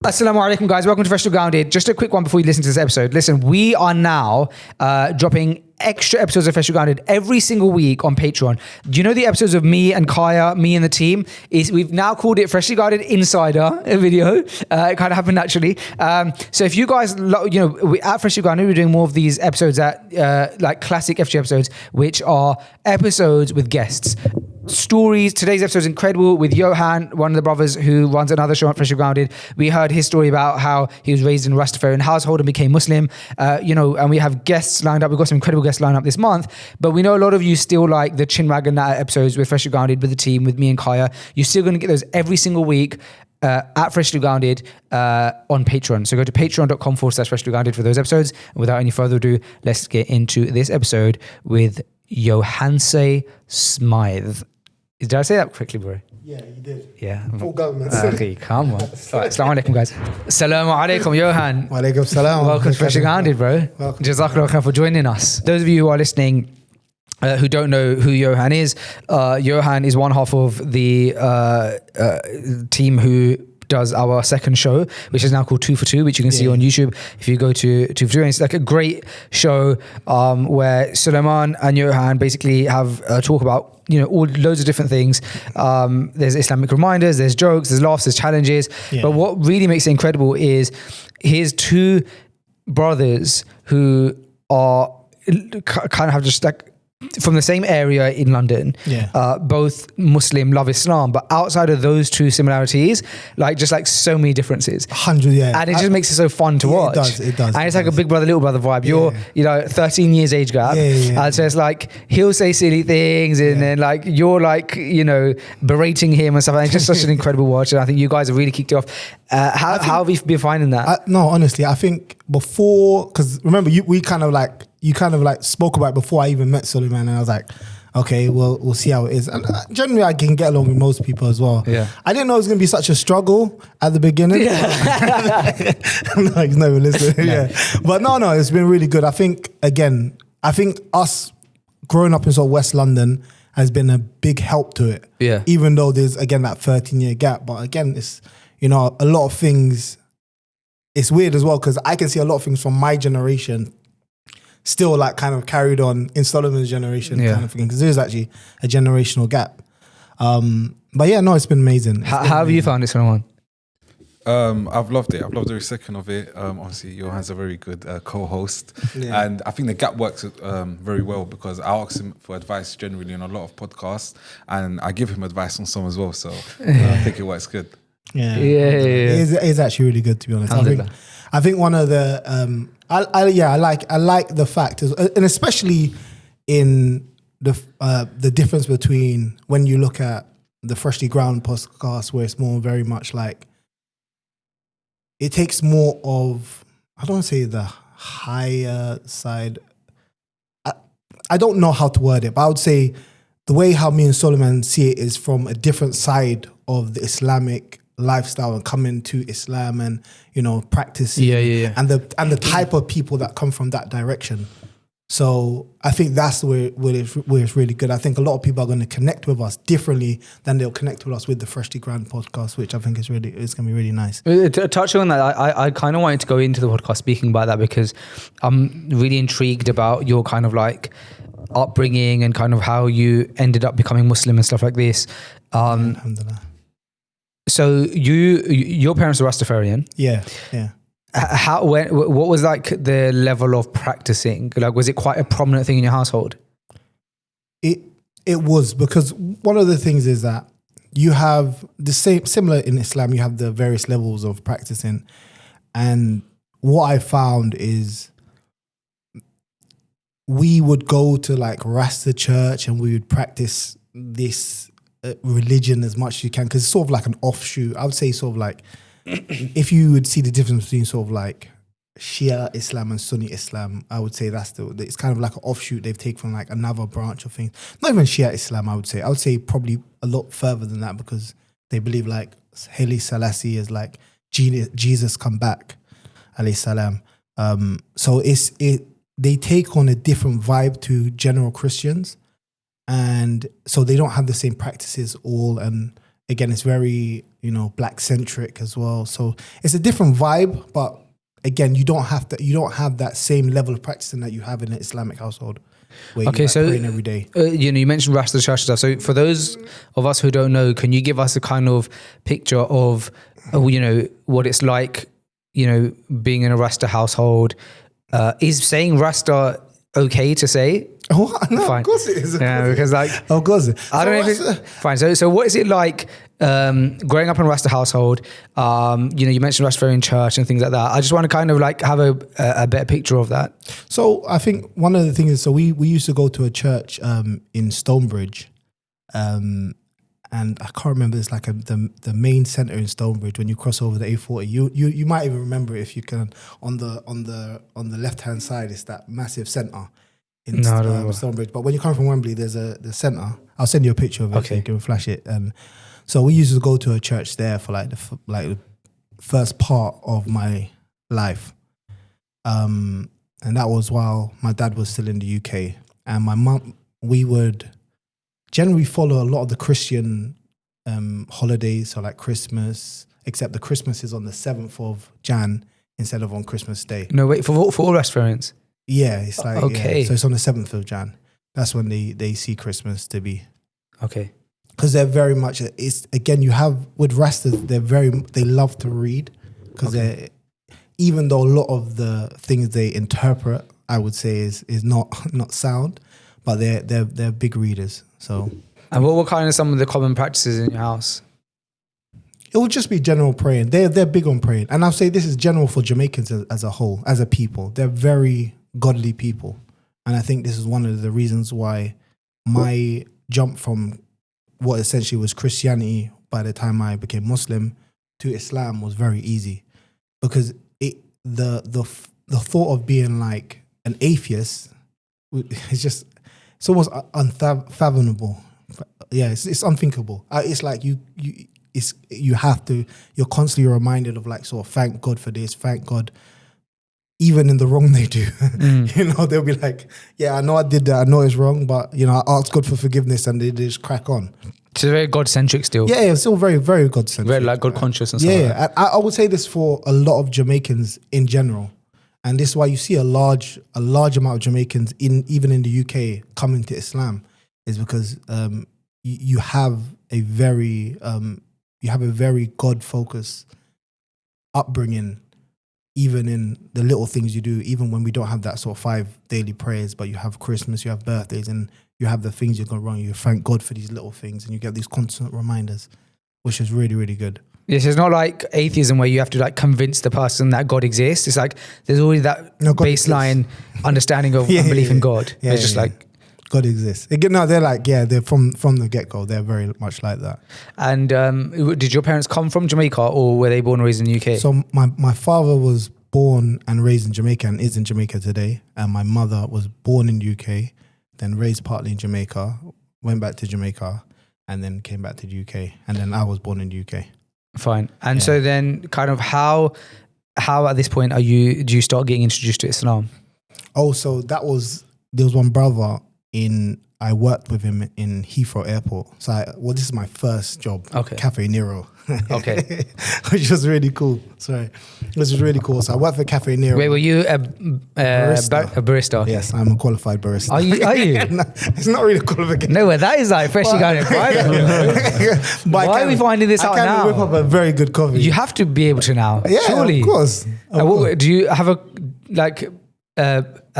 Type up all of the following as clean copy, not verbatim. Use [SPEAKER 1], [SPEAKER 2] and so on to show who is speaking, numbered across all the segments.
[SPEAKER 1] Assalamu alaikum, guys. Welcome to Freshly Grounded. Just a quick one before you listen to this episode. Listen, we are now dropping extra episodes of Freshly Grounded every single week on Patreon. Do you know the episodes of me and Kaya, me and the team? We've now called it Freshly Grounded Insider video. It kind of happened naturally. So if you guys, at Freshly Grounded, we're doing more of these episodes like classic FG episodes, which are episodes with guests. Stories. Today's episode is incredible with Yohan, one of the brothers who runs another show on Freshly Grounded. We heard his story about how he was raised in a Rastafarian household and became Muslim. And we have guests lined up. We've got some incredible guests lined up this month. But we know a lot of you still like the Chinwag and Nat episodes with Freshly Grounded, with the team, with me and Kaya. You're still going to get those every single week at Freshly Grounded on Patreon. So go to patreon.com/Freshly Grounded for those episodes. And without any further ado, let's get into this episode with Yohan Smythe. Did I say that quickly, bro?
[SPEAKER 2] Yeah, you did.
[SPEAKER 1] Yeah.
[SPEAKER 2] Full government.
[SPEAKER 1] Okay, come on. All right, assalamu alaikum, guys. Assalamu alaikum, Yohan.
[SPEAKER 2] Wa alaikum salam.
[SPEAKER 1] Welcome to Freshly Grounded, bro.
[SPEAKER 2] Welcome.
[SPEAKER 1] Jazakallah khair for joining us. Those of you who are listening who don't know who Yohan is one half of the team who does our second show, which is now called 2 for 2, which you can see on YouTube if you go to 2 for 2. And it's like a great show where Suleiman and Yohan basically have talk about loads of different things. There's Islamic reminders, there's jokes, there's laughs, there's challenges. Yeah. But what really makes it incredible is his two brothers who are kind of have just like from the same area in London, both Muslim, love Islam, but outside of those two similarities, just like so many differences.
[SPEAKER 2] 100, yeah.
[SPEAKER 1] And it just makes it so fun to watch.
[SPEAKER 2] It does.
[SPEAKER 1] And it's like a big brother, little brother vibe. You're, 13 years age gap. And so it's like, he'll say silly things and then like, you're like, berating him and stuff. And it's just such an incredible watch. And I think you guys have really kicked it off. How have you been finding that?
[SPEAKER 2] No, honestly, I think before, because remember, you kind of spoke about it before I even met Suleiman, and I was like, okay, well, we'll see how it is. And generally, I can get along with most people as well. Yeah. I didn't know it was going to be such a struggle at the beginning. Yeah. No, he's not even listening. Yeah. But no, it's been really good. I think us growing up in sort of West London has been a big help to it. Yeah. Even though there's, again, that 13-year gap. But again, it's, a lot of things, it's weird as well, because I can see a lot of things from my generation still like kind of carried on in Solomon's generation kind of thing, because there's actually a generational gap. But yeah, no, it's been amazing.
[SPEAKER 1] How have you found it, Solomon?
[SPEAKER 3] I've loved it. I've loved every second of it. Obviously, Yohan's a very good co-host. Yeah. And I think the gap works very well, because I ask him for advice generally on a lot of podcasts, and I give him advice on some as well. So I think it works good.
[SPEAKER 2] Yeah. It is actually really good, to be honest. I think one of the I like the fact, and especially in the difference between when you look at the Freshly Ground podcast, where it's more very much like it takes more of, I don't want to say the higher side. I don't know how to word it, but I would say the way how me and Solomon see it is from a different side of the Islamic lifestyle and coming to Islam and practicing and the type of people that come from that direction. So I think that's where it's really good. I think a lot of people are going to connect with us differently than they'll connect with us with the Freshly Ground podcast, which I think is going to be really nice.
[SPEAKER 1] Touching on that, I kind of wanted to go into the podcast speaking about that, because I'm really intrigued about your kind of like upbringing and kind of how you ended up becoming Muslim and stuff like this.
[SPEAKER 2] Alhamdulillah.
[SPEAKER 1] So your parents are Rastafarian.
[SPEAKER 2] Yeah.
[SPEAKER 1] What was like the level of practicing? Like, was it quite a prominent thing in your household?
[SPEAKER 2] It was, because one of the things is that you have the similar in Islam. You have the various levels of practicing, and what I found is we would go to like Rasta church and we would practice this religion as much as you can, because it's sort of like an offshoot. I would say sort of like if you would see the difference between sort of like Shia Islam and Sunni Islam, I would say it's kind of like an offshoot they've taken from like another branch of things. Not even Shia Islam, I would say probably a lot further than that, because they believe like Haile Selassie is like Jesus come back, alayhi salam. So they take on a different vibe to general Christians. And so they don't have the same practices all, and again, it's very, black centric as well. So it's a different vibe, but again, you don't have that same level of practicing that you have in an Islamic household. Where
[SPEAKER 1] Okay,
[SPEAKER 2] you're praying every day.
[SPEAKER 1] You mentioned Rasta shahādah. So for those of us who don't know, can you give us a kind of picture of, what it's like, being in a Rasta household? Is saying Rasta okay to say?
[SPEAKER 2] Oh, no,
[SPEAKER 1] fine.
[SPEAKER 2] Of course it is.
[SPEAKER 1] Because
[SPEAKER 2] of course it.
[SPEAKER 1] I don't know if it's fine. So what is it like growing up in a Rasta household? You mentioned Rastafarian church and things like that. I just want to kind of like have a better picture of that.
[SPEAKER 2] So I think one of the things is, so we used to go to a church in Stonebridge, and I can't remember. It's like the main center in Stonebridge when you cross over the A40. You might even remember it if you can. On the left hand side, it's that massive center in Stonebridge. But when you come from Wembley, there's the center. I'll send you a picture of it so you can flash it. And so we used to go to a church there for like the first part of my life, and that was while my dad was still in the UK, and my mum. We would generally follow a lot of the Christian holidays, so like Christmas, except the Christmas is on the 7th of Jan instead of on Christmas Day.
[SPEAKER 1] No, wait, for all Rastafarians?
[SPEAKER 2] Yeah, it's like,
[SPEAKER 1] okay.
[SPEAKER 2] So it's on the 7th of Jan. That's when they see Christmas to be.
[SPEAKER 1] Okay.
[SPEAKER 2] Because they're very much, it's again, you have, with Rastas, they love to read, because even though a lot of the things they interpret, I would say is not sound, but they're big readers. So,
[SPEAKER 1] and what were kind of some of the common practices in your house?
[SPEAKER 2] It would just be general praying. They're big on praying, and I'll say this is general for Jamaicans as a whole, as a people. They're very godly people, and I think this is one of the reasons why my jump from what essentially was Christianity by the time I became Muslim to Islam was very easy, because the thought of being like an atheist is it's almost unfathomable. Yeah, it's unthinkable. It's like you're constantly reminded of like, sort of, thank God for this, thank God. Even in the wrong they do, they'll be like, yeah, I know I did that, I know it's wrong, but I asked God for forgiveness, and they just crack on.
[SPEAKER 1] It's very God-centric still.
[SPEAKER 2] Yeah, it's still very, very God-centric.
[SPEAKER 1] Very like God-conscious and stuff.
[SPEAKER 2] Yeah, like I would say this for a lot of Jamaicans in general. And this is why you see a large amount of Jamaicans even in the UK coming to Islam, is because you have a very God-focused upbringing, even in the little things you do, even when we don't have that sort of 5 daily prayers, but you have Christmas, you have birthdays, and you have the things you're going wrong. You thank God for these little things, and you get these constant reminders, which is really, really good.
[SPEAKER 1] Yes, it's not like atheism where you have to like convince the person that God exists. It's like there's already that baseline understanding of belief in God.
[SPEAKER 2] Yeah,
[SPEAKER 1] it's just like
[SPEAKER 2] God exists. No, they're like, they're from the get-go. They're very much like that.
[SPEAKER 1] And did your parents come from Jamaica, or were they born and raised in the UK?
[SPEAKER 2] So my father was born and raised in Jamaica and is in Jamaica today. And my mother was born in the UK, then raised partly in Jamaica, went back to Jamaica, and then came back to the UK. And then I was born in the UK.
[SPEAKER 1] Fine. And so then kind of how at this point do you start getting introduced to Islam?
[SPEAKER 2] Oh, so there was one brother I worked with him in Heathrow Airport. So this is my first job.
[SPEAKER 1] Okay.
[SPEAKER 2] Caffè Nero.
[SPEAKER 1] Okay.
[SPEAKER 2] Which was really cool. Sorry. This was really cool. So I worked for Caffè Nero.
[SPEAKER 1] Wait, were you a barista? Okay.
[SPEAKER 2] Yes, I'm a qualified barista.
[SPEAKER 1] Are you?
[SPEAKER 2] No, it's not really a qualification.
[SPEAKER 1] No, that is like freshly going private. Why are we finding this out now?
[SPEAKER 2] I can whip up a very good coffee.
[SPEAKER 1] You have to be able to now.
[SPEAKER 2] Yeah,
[SPEAKER 1] surely.
[SPEAKER 2] Of course.
[SPEAKER 1] Do you have a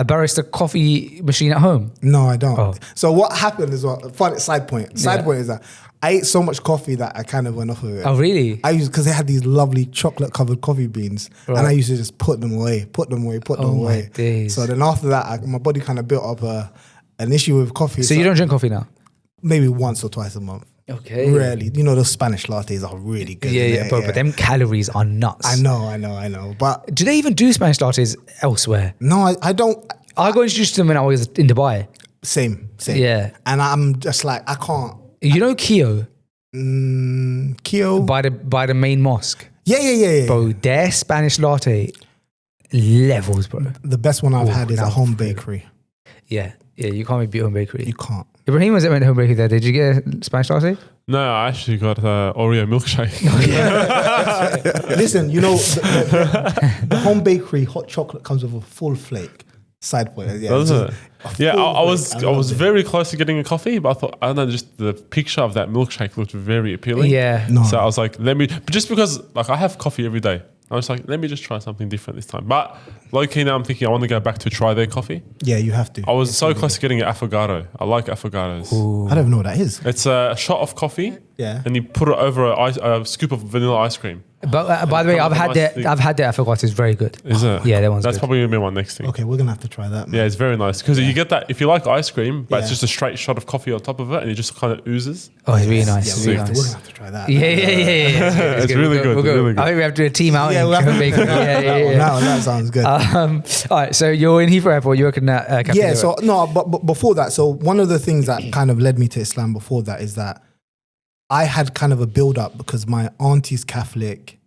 [SPEAKER 1] barista coffee machine at home?
[SPEAKER 2] No, I don't.
[SPEAKER 1] Oh.
[SPEAKER 2] So what happened is fun side point. Point is that I ate so much coffee that I kind of went off of it.
[SPEAKER 1] Oh, really?
[SPEAKER 2] Because they had these lovely chocolate covered coffee beans, and I used to just put them away.
[SPEAKER 1] My days.
[SPEAKER 2] So then after that, my body kind of built up an issue with coffee.
[SPEAKER 1] So you don't drink coffee now?
[SPEAKER 2] Maybe once or twice a month.
[SPEAKER 1] Okay.
[SPEAKER 2] Rarely. Those Spanish lattes are really good.
[SPEAKER 1] But them calories are nuts.
[SPEAKER 2] I know. But
[SPEAKER 1] do they even do Spanish lattes elsewhere?
[SPEAKER 2] No, I don't.
[SPEAKER 1] I got introduced to them when I was in Dubai.
[SPEAKER 2] Same.
[SPEAKER 1] Yeah.
[SPEAKER 2] And I'm just like, I can't.
[SPEAKER 1] Keo?
[SPEAKER 2] Keo?
[SPEAKER 1] By the main mosque.
[SPEAKER 2] Yeah.
[SPEAKER 1] Bro, their Spanish latte levels, bro.
[SPEAKER 2] The best one I've had is a home bakery.
[SPEAKER 1] Yeah, you can't be beat home bakery.
[SPEAKER 2] You can't.
[SPEAKER 1] Ibrahim was at home breaking there. Did you get a Spanish latte?
[SPEAKER 4] No, I actually got Oreo milkshake.
[SPEAKER 2] Listen, you know, the home bakery hot chocolate comes with a full flake. Side point. Yeah,
[SPEAKER 4] Does it? Yeah, I was
[SPEAKER 2] it.
[SPEAKER 4] very close to getting a coffee, but I thought, I don't know, just the picture of that milkshake looked very appealing.
[SPEAKER 1] Yeah.
[SPEAKER 2] No.
[SPEAKER 4] So I was like, but just because like I have coffee every day, I was like, let me just try something different this time. But low key now I'm thinking I want to go back to try their coffee.
[SPEAKER 2] Yeah, you have to.
[SPEAKER 4] I was so close to getting an affogato. I like affogatos.
[SPEAKER 2] I don't even know what that is.
[SPEAKER 4] It's a shot of coffee,
[SPEAKER 2] Yeah.
[SPEAKER 4] and you put it over a scoop of vanilla ice cream.
[SPEAKER 1] But by the way, I've had their affogato. It's very good.
[SPEAKER 4] Is it?
[SPEAKER 1] Yeah, that one's
[SPEAKER 4] That's
[SPEAKER 1] good.
[SPEAKER 4] probably gonna be my next thing.
[SPEAKER 2] Okay, we're gonna have to try that. Man.
[SPEAKER 4] Yeah, it's very nice because you get that if you like ice cream, but it's
[SPEAKER 2] Yeah.
[SPEAKER 4] just a straight shot of coffee on top of it, and it just kind of oozes.
[SPEAKER 1] Oh, it's really nice.
[SPEAKER 2] Yeah,
[SPEAKER 1] It's
[SPEAKER 2] we're
[SPEAKER 1] really
[SPEAKER 2] gonna
[SPEAKER 1] nice.
[SPEAKER 2] have to try that.
[SPEAKER 1] Yeah.
[SPEAKER 4] It's really good.
[SPEAKER 1] We'll go.
[SPEAKER 4] Really good.
[SPEAKER 1] I think we have to do a team outing.
[SPEAKER 2] Yeah, we'll have to
[SPEAKER 1] bakery. Yeah.
[SPEAKER 2] Now that sounds good.
[SPEAKER 1] All right, so you're in Heathrow Airport. You're working at Caffè
[SPEAKER 2] Yeah,
[SPEAKER 1] Nero.
[SPEAKER 2] so no, but before that, so one of the things that kind of led me to Islam before that is that I had kind of a build up because my auntie's Catholic,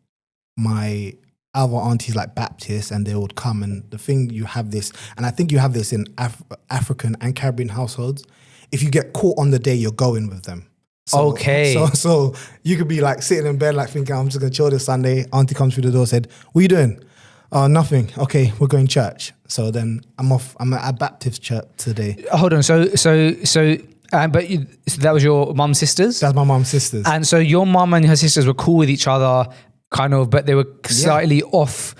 [SPEAKER 2] my other aunties like Baptist, and they would come, and the thing you have this, and I think you have this in African and Caribbean households. If you get caught on the day, you're going with them. So,
[SPEAKER 1] Okay.
[SPEAKER 2] So you could be like sitting in bed, like thinking, I'm just gonna chill this Sunday. Auntie comes through the door, said, "What are you doing?" "Oh, nothing." "Okay, we're going church." So then I'm off. I'm at a Baptist church today.
[SPEAKER 1] Hold on. So so that was your mum's sisters?
[SPEAKER 2] That's my mom's sisters.
[SPEAKER 1] And so your mum and her sisters were cool with each other, kind of, but they were slightly off.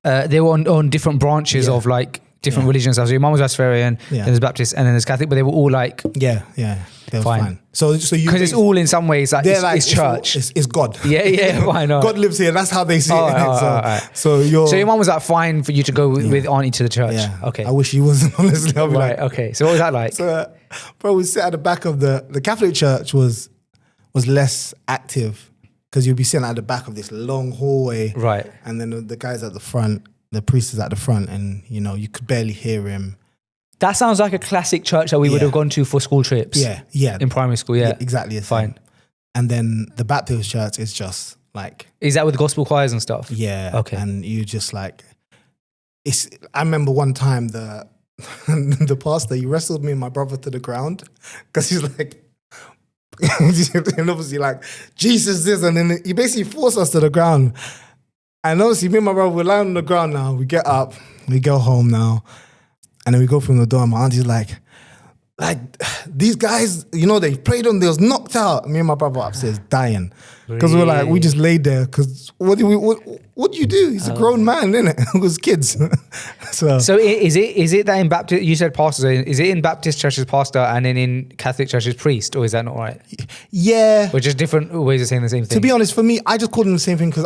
[SPEAKER 1] They were on different branches
[SPEAKER 2] Yeah.
[SPEAKER 1] of like different religions. So your mum was Rastafarian, then there's Baptist, and then there's Catholic, but they were all like,
[SPEAKER 2] Yeah, they were
[SPEAKER 1] Fine.
[SPEAKER 2] fine. So you
[SPEAKER 1] because it's all in some ways like,
[SPEAKER 2] they're
[SPEAKER 1] it's church.
[SPEAKER 2] It's God.
[SPEAKER 1] Yeah, why not?
[SPEAKER 2] God lives here. That's how they see it.
[SPEAKER 1] Alright.
[SPEAKER 2] So your
[SPEAKER 1] So your mum was like fine for you to go with Auntie to the church.
[SPEAKER 2] yeah.
[SPEAKER 1] Okay.
[SPEAKER 2] I wish he wasn't, honestly. I'll be
[SPEAKER 1] Right.
[SPEAKER 2] like,
[SPEAKER 1] Okay. So what was that like?
[SPEAKER 2] so, bro, we sit at the back of the Catholic church was less active because you'd be sitting at the back of this long hallway,
[SPEAKER 1] Right.
[SPEAKER 2] and then the guys at the front, the priest is at the front, and you know you could barely hear him.
[SPEAKER 1] That sounds like a classic church that we would
[SPEAKER 2] Yeah.
[SPEAKER 1] have gone to for school trips.
[SPEAKER 2] Yeah,
[SPEAKER 1] In primary school. Yeah.
[SPEAKER 2] exactly. the
[SPEAKER 1] Fine.
[SPEAKER 2] same. And then the Baptist church is just like.
[SPEAKER 1] Is that with gospel choirs and stuff?
[SPEAKER 2] Yeah.
[SPEAKER 1] Okay.
[SPEAKER 2] And you just like, I remember one time the pastor, he wrestled me and my brother to the ground because he's like, and obviously like, Jesus this, and then he basically forced us to the ground. And obviously me and my brother, we're lying on the ground now. We get up, we go home now. And then we go from the door and my auntie's like, these guys, you know, they prayed on, they was knocked out. Me and my brother upstairs dying. Because we're like, we just laid there. Because what do you do? He's a grown man, isn't it? It was kids. So
[SPEAKER 1] is it that in Baptist, you said pastor, is it in Baptist churches pastor and then in Catholic churches priest, or is that not right?
[SPEAKER 2] yeah.
[SPEAKER 1] Or just different ways of saying the same thing?
[SPEAKER 2] To be honest, for me, I just called them the same thing because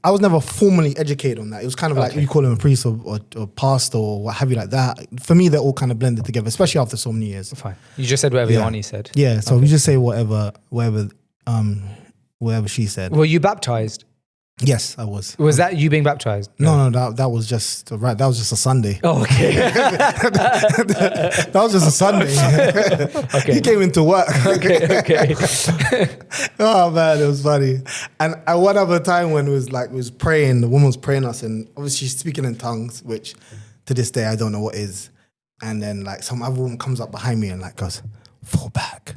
[SPEAKER 2] I was never formally educated on that. It was kind of like you call him a priest or pastor or what have you like that. For me, they're all kind of blended together, especially after so many years.
[SPEAKER 1] Fine. You just said whatever your auntie said.
[SPEAKER 2] Yeah, so we just say whatever she said.
[SPEAKER 1] Were you baptized?
[SPEAKER 2] Yes, I was.
[SPEAKER 1] Was that you being baptized?
[SPEAKER 2] No, that was just right. That was just a Sunday.
[SPEAKER 1] Oh, okay.
[SPEAKER 2] That was just a Sunday.
[SPEAKER 1] Okay.
[SPEAKER 2] He came into work.
[SPEAKER 1] okay.
[SPEAKER 2] Oh man, it was funny. And at one other time when it was praying, the woman was praying us, and obviously she's speaking in tongues, which to this day I don't know what is. And then like some other woman comes up behind me and like goes, "Fall back."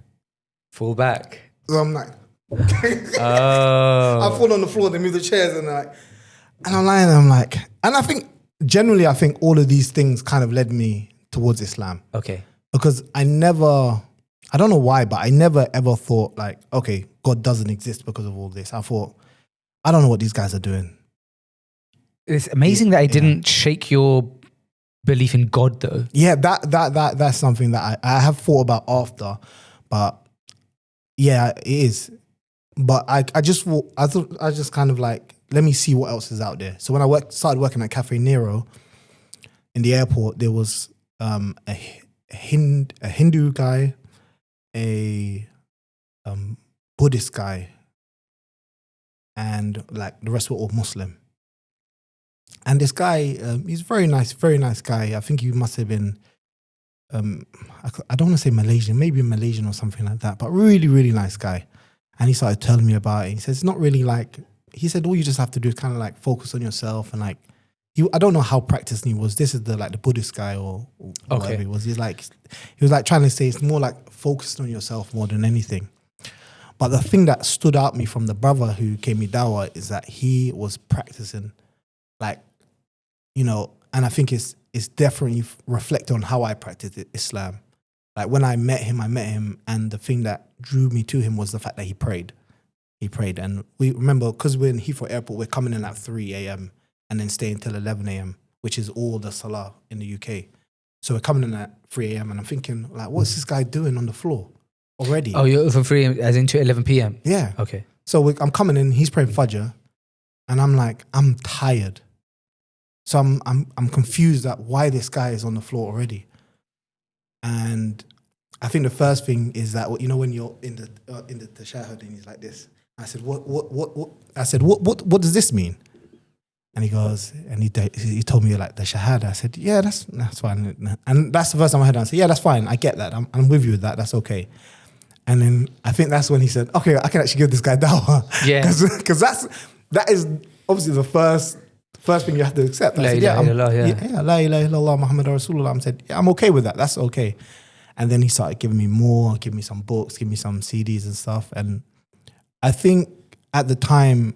[SPEAKER 1] Fall back.
[SPEAKER 2] So I'm like,
[SPEAKER 1] Oh.
[SPEAKER 2] I fall on the floor, they move the chairs, and I'm lying there, I'm like, and I think generally all of these things kind of led me towards Islam.
[SPEAKER 1] Okay.
[SPEAKER 2] Because I don't know why, but I never ever thought like, okay, God doesn't exist because of all this. I thought, I don't know what these guys are doing.
[SPEAKER 1] It's amazing that it didn't shake your belief in God though.
[SPEAKER 2] Yeah, that's something that I have thought about after, but yeah, it is. But I just kind of like, let me see what else is out there. So when I started working at Caffè Nero in the airport, there was a Hindu guy, a Buddhist guy, and like the rest were all Muslim. And this guy, he's very nice guy. I think he must have been, I don't want to say Malaysian, maybe Malaysian or something like that, but really, really nice guy. And he started telling me about it. He says, it's not really like, he said, all you just have to do is kind of like focus on yourself and like I don't know how practiced he was. This is the Buddhist guy or whatever he was. He was like trying to say it's more like focused on yourself more than anything. But the thing that stood out me from the brother who gave me dawah is that he was practicing, and I think it's definitely reflect on how I practiced Islam. Like when I met him, and the thing that drew me to him was the fact that he prayed. He prayed, and we remember because we're in Heathrow Airport, we're coming in at 3 a.m. and then staying till 11 a.m., which is all the salah in the UK. So we're coming in at 3 a.m. and I'm thinking, what's this guy doing on the floor already?
[SPEAKER 1] Oh, you're from 3 a.m. as into 11 p.m.?
[SPEAKER 2] Yeah.
[SPEAKER 1] Okay.
[SPEAKER 2] So I'm coming in, he's praying Fajr, and I'm like, I'm tired. So I'm confused at why this guy is on the floor already. And I think the first thing is that, when you're in the shahādah and he's like this, I said, what does this mean? And he goes, and he told me the shahādah. I said, yeah, that's fine. And that's the first time I heard it. I said, yeah, that's fine. I get that. I'm with you with that. That's okay. And then I think that's when he said, okay, I can actually give this guy dawah.
[SPEAKER 1] Yeah.
[SPEAKER 2] Because that is obviously the first thing you have to accept. I said,
[SPEAKER 1] La ilaha
[SPEAKER 2] La ilaha illallah Muhammad Rasulullah. I said, yeah, I'm okay with that. That's okay. And then he started giving me more, give me some books, give me some CDs and stuff. And I think at the time,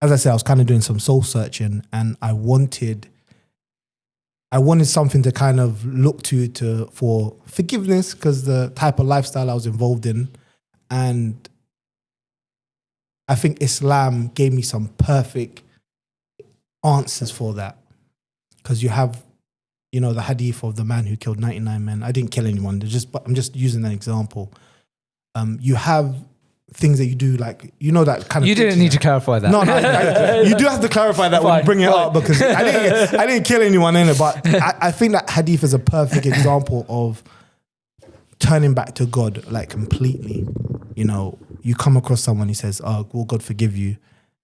[SPEAKER 2] as I said, I was kind of doing some soul searching, and I wanted something to kind of look to for forgiveness, because the type of lifestyle I was involved in. And I think Islam gave me some perfect answers for that. Because you have, the hadith of the man who killed 99 men. I didn't kill anyone. I'm just using an example. You have things that you do, that kind of.
[SPEAKER 1] You didn't need to clarify that.
[SPEAKER 2] No, you do have to clarify that when you bring it up, because I didn't kill anyone in it. But I think that hadith is a perfect example of turning back to God, completely. You come across someone, he says, "Oh, will God forgive you?"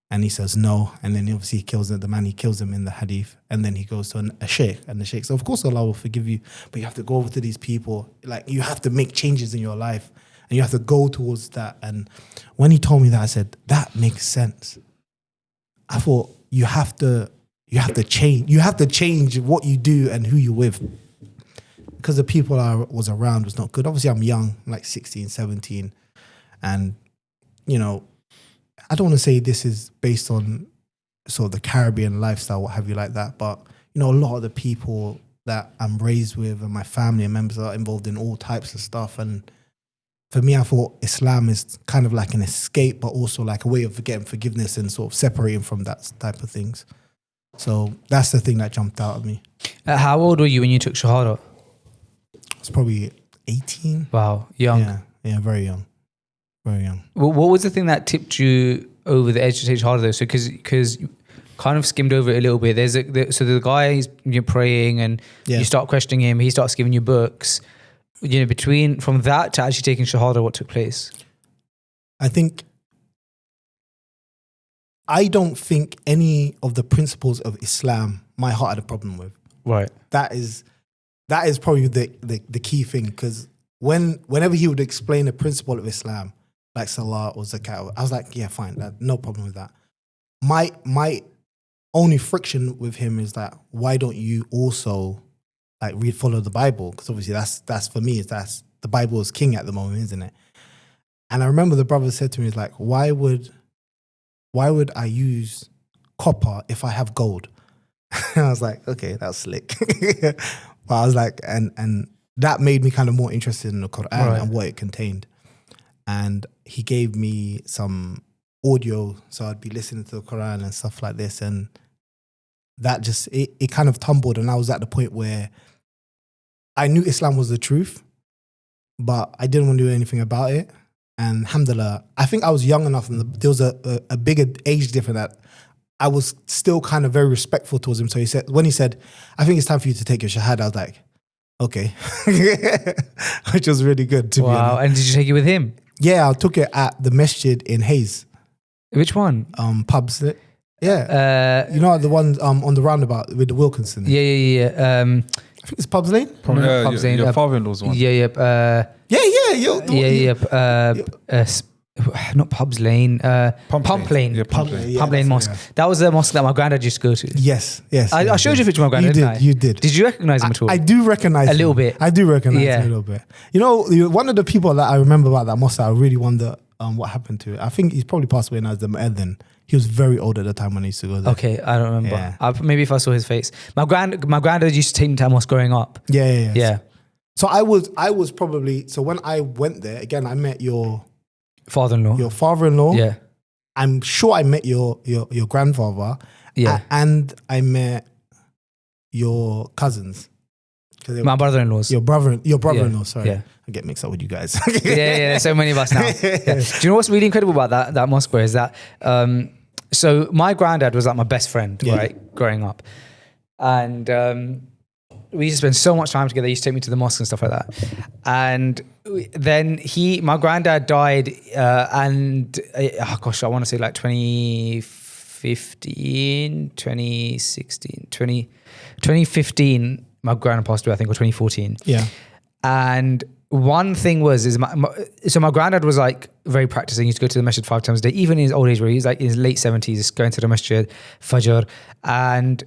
[SPEAKER 2] And he says no, and then obviously he kills him in the hadith, and then he goes to a sheikh, and the sheikh says, "Of course Allah will forgive you, but you have to go over to these people. You have to make changes in your life." And you have to go towards that. And when he told me that, I said, that makes sense. I thought you have to change. You have to change what you do and who you're with. Because the people I was around was not good. Obviously, I'm young, 16, 17. And, I don't want to say this is based on sort of the Caribbean lifestyle, what have you like that. But, a lot of the people that I'm raised with and my family and members are involved in all types of stuff. And for me, I thought Islam is kind of like an escape, but also like a way of getting forgiveness and sort of separating from that type of things. So that's the thing that jumped out at me.
[SPEAKER 1] How old were you when you took shahādah?
[SPEAKER 2] I was probably 18.
[SPEAKER 1] Wow, young.
[SPEAKER 2] Yeah, very young. Very young.
[SPEAKER 1] Well, what was the thing that tipped you over the edge to take shahādah though? So because you kind of skimmed over it a little bit. So the guy, you're praying and you start questioning him. He starts giving you books. Between from that to actually taking shahādah, what took place?
[SPEAKER 2] I don't think any of the principles of Islam my heart had a problem with.
[SPEAKER 1] Right.
[SPEAKER 2] That is probably the key thing, because whenever he would explain the principle of Islam, like salah or zakat, I was like, yeah, fine, no problem with that. My only friction with him is that, why don't you also follow the Bible? Because obviously that's for me, that's the Bible is king at the moment, isn't it? And I remember the brother said to me, why would I use copper if I have gold? And I was like, okay, that's slick. But I was like, and that made me kind of more interested in the Quran and what it contained. And he gave me some audio, so I'd be listening to the Quran and stuff like this, and that just it kind of tumbled, and I was at the point where I knew Islam was the truth, but I didn't want to do anything about it. And alhamdulillah, I think I was young enough, and there was a bigger age difference that I was still kind of very respectful towards him. So when he said, I think it's time for you to take your shahādah, I was like, okay. Which was really good, to be honest.
[SPEAKER 1] Wow, and did you take it with him?
[SPEAKER 2] Yeah, I took it at the masjid in Hayes.
[SPEAKER 1] Which one?
[SPEAKER 2] Pubs. Yeah. The ones on the roundabout with the Wilkinson.
[SPEAKER 1] Yeah.
[SPEAKER 2] I think it's Pubs Lane.
[SPEAKER 3] Your father-in-law's one.
[SPEAKER 1] Yeah. not Pubs Lane, Pump Lane.
[SPEAKER 3] Yeah, Pump Lane.
[SPEAKER 2] Yeah,
[SPEAKER 1] Pump Lane
[SPEAKER 2] that's-
[SPEAKER 1] Mosque.
[SPEAKER 2] yeah.
[SPEAKER 1] That was the mosque that my granddad used to go to.
[SPEAKER 2] Yes.
[SPEAKER 1] I showed you a picture of my granddad, didn't I?
[SPEAKER 2] You did.
[SPEAKER 1] Did you recognize him at all?
[SPEAKER 2] I do recognize
[SPEAKER 1] A
[SPEAKER 2] him.
[SPEAKER 1] little bit.
[SPEAKER 2] I do recognize
[SPEAKER 1] Yeah.
[SPEAKER 2] him a little bit. You know, one of the people that I remember about that mosque, I really wonder what happened to it. I think he's probably passed away now as the muezzin. He was very old at the time when he used to go there.
[SPEAKER 1] Okay, I don't remember.
[SPEAKER 2] Yeah.
[SPEAKER 1] Maybe if I saw his face. My granddad used to take me to that mosque growing up.
[SPEAKER 2] Yeah. So I was probably, so when I went there, again, I met your
[SPEAKER 1] Father-in-law.
[SPEAKER 2] father-in-law.
[SPEAKER 1] Yeah.
[SPEAKER 2] I'm sure I met your grandfather.
[SPEAKER 1] Yeah.
[SPEAKER 2] And I met your cousins.
[SPEAKER 1] My brother-in-laws.
[SPEAKER 2] Your brother-in-law, sorry.
[SPEAKER 1] Yeah.
[SPEAKER 2] I get mixed up with you guys.
[SPEAKER 1] yeah, there's so many of us now. Yeah. Do you know what's really incredible about that mosque bro, is that so my granddad was like my best friend, right, growing up. And we used to spend so much time together. He used to take me to the mosque and stuff like that. And then my granddad died and I want to say like 2015, 2016, 2015, my granddad passed away, I think, or 2014.
[SPEAKER 2] Yeah.
[SPEAKER 1] And one thing was my granddad was like very practicing. He used to go to the masjid 5 times a day, even in his old age where he's like in his late 70s, going to the masjid, fajr. And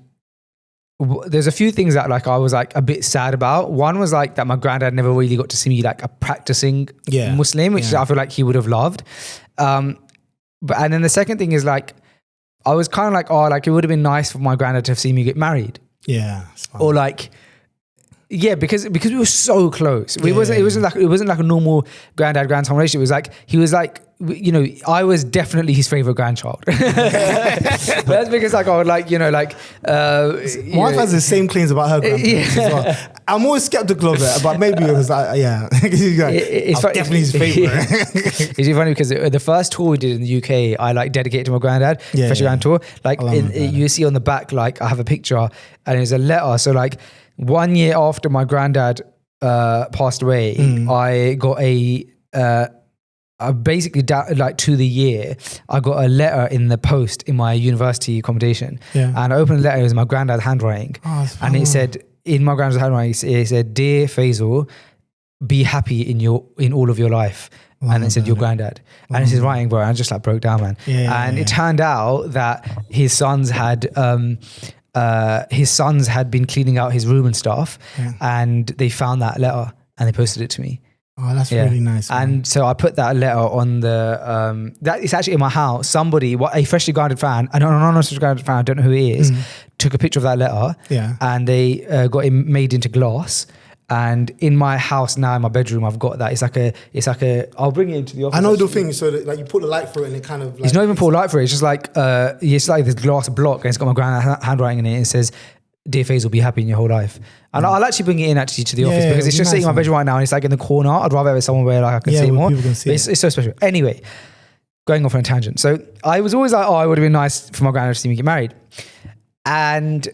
[SPEAKER 1] there's a few things that like I was like a bit sad about. One was like that my granddad never really got to see me like a practicing Muslim, which I feel like he would have loved. And then the second thing is like, I was kind of like, it would have been nice for my granddad to have seen me get married.
[SPEAKER 2] Yeah.
[SPEAKER 1] Or like, yeah, because we were so close. It wasn't like a normal granddad-grandson relationship. It was like he was like, you know, I was definitely his favorite grandchild. That's because like I would like, you know, like
[SPEAKER 2] my wife has the same claims about her grandparents as well. I'm always skeptical of it, but maybe it was like, it's definitely his favorite.
[SPEAKER 1] It's really funny because the first tour we did in the UK, I like dedicated to my granddad, special grand tour. Like you see on the back, like I have a picture and it's a letter. So like 1 year after my granddad passed away, I got basically like to the year, I got a letter in the post in my university accommodation. Yeah. And I opened the letter, it was my granddad's handwriting. And it said, in my granddad's handwriting, it said, "Dear Faisal, be happy in all of your life." And it said, "Your granddad." And it's his writing, bro. And I just like broke down, man. It turned out that his sons had been cleaning out his room and stuff, and they found that letter and they posted it to me.
[SPEAKER 2] Oh, that's really nice. Man.
[SPEAKER 1] And so I put that letter on the that it's actually in my house. Somebody, a freshly grounded fan, an anonymous grounded fan, I don't know who he is, took a picture of that letter, and they got it made into glass. And in my house now, in my bedroom, I've got that. It's like a. I'll bring it into the office.
[SPEAKER 2] I know the thing. So that, like you put the light through it, and it kind of. Like,
[SPEAKER 1] it's not even put light through it. It's just like it's like this glass block, and it's got my granddad handwriting in it. And it says, "Dear Faisal, be happy in your whole life." And I'll actually bring it in actually to the office because it's just sitting in my bedroom right now, and it's like in the corner. I'd rather have it somewhere where like I can see it more.
[SPEAKER 2] People can see
[SPEAKER 1] it's so special. Anyway, going off on a tangent. So I was always like, it would have been nice for my granddad to see me get married. And